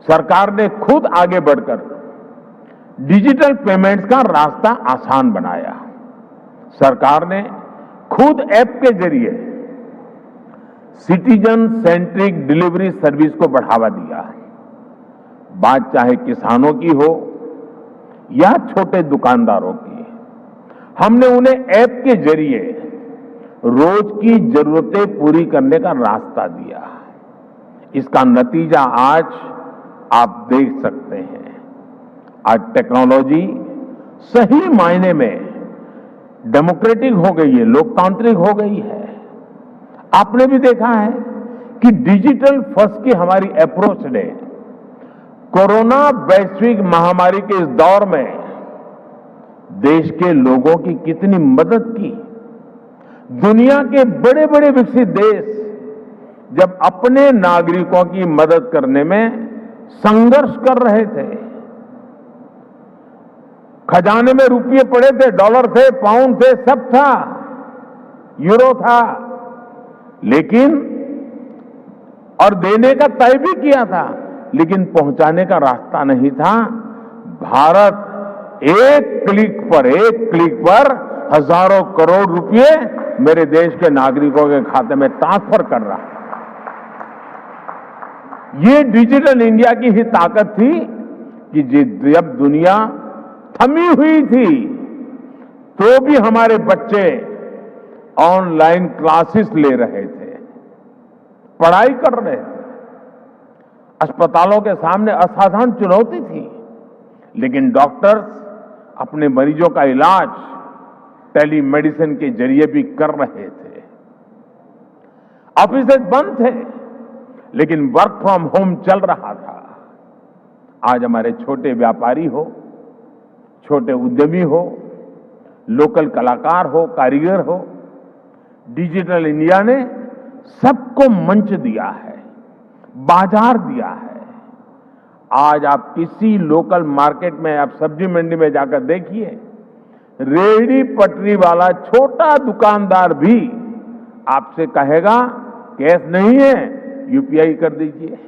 सरकार ने खुद आगे बढ़कर डिजिटल पेमेंट्स का रास्ता आसान बनाया। सरकार ने खुद ऐप के जरिए सिटीजन सेंट्रिक डिलीवरी सर्विस को बढ़ावा दिया। बात चाहे किसानों की हो या छोटे दुकानदारों की, हमने उन्हें ऐप के जरिए रोज की जरूरतें पूरी करने का रास्ता दिया। इसका नतीजा आज आप देख सकते हैं। आज टेक्नोलॉजी सही मायने में डेमोक्रेटिक हो गई है, लोकतांत्रिक हो गई है। आपने भी देखा है कि डिजिटल फर्स्ट की हमारी अप्रोच ने कोरोना वैश्विक महामारी के इस दौर में देश के लोगों की कितनी मदद की। दुनिया के बड़े बड़े विकसित देश जब अपने नागरिकों की मदद करने में संघर्ष कर रहे थे, खजाने में रुपये पड़े थे, डॉलर थे, पाउंड थे, सब था, यूरो था, लेकिन और देने का तय भी किया था, लेकिन पहुंचाने का रास्ता नहीं था। भारत एक क्लिक पर हजारों करोड़ रुपए मेरे देश के नागरिकों के खाते में ट्रांसफर कर रहा है। ये डिजिटल इंडिया की ही ताकत थी कि जब दुनिया थमी हुई थी तो भी हमारे बच्चे ऑनलाइन क्लासेस ले रहे थे, पढ़ाई कर रहे थे। अस्पतालों के सामने असाधारण चुनौती थी, लेकिन डॉक्टर्स अपने मरीजों का इलाज टेलीमेडिसिन के जरिए भी कर रहे थे। ऑफिसेज बंद थे, लेकिन वर्क फ्रॉम होम चल रहा था। आज हमारे छोटे व्यापारी हो, छोटे उद्यमी हो, लोकल कलाकार हो, कारीगर हो, डिजिटल इंडिया ने सबको मंच दिया है, बाजार दिया है। आज आप किसी लोकल मार्केट में, आप सब्जी मंडी में जाकर देखिए, रेहड़ी पटरी वाला छोटा दुकानदार भी आपसे कहेगा कैश नहीं है, यूपीआई कर दीजिए।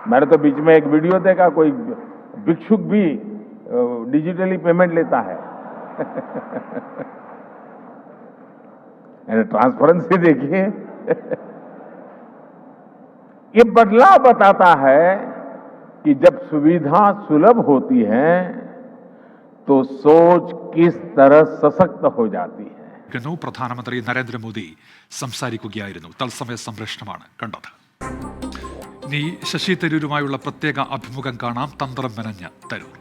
मैंने तो बीच में एक वीडियो देखा, कोई भिक्षुक भी डिजिटली पेमेंट लेता है। ट्रांसपेरेंसी देखिए। ये बदलाव बताता है कि जब सुविधा सुलभ होती है तो सोच किस तरह सशक्त हो जाती है। പ്രധാനമന്ത്രി നരേന്ദ്രമോദി സംസാരിക്കുകയായിരുന്നു. തത്സമയ സംപ്രേഷണമാണ് കണ്ടത്. ഇനി ശശി തരൂരുമായുള്ള പ്രത്യേക അഭിമുഖം കാണാം. തന്ത്രം മെനഞ്ഞ തരൂർ.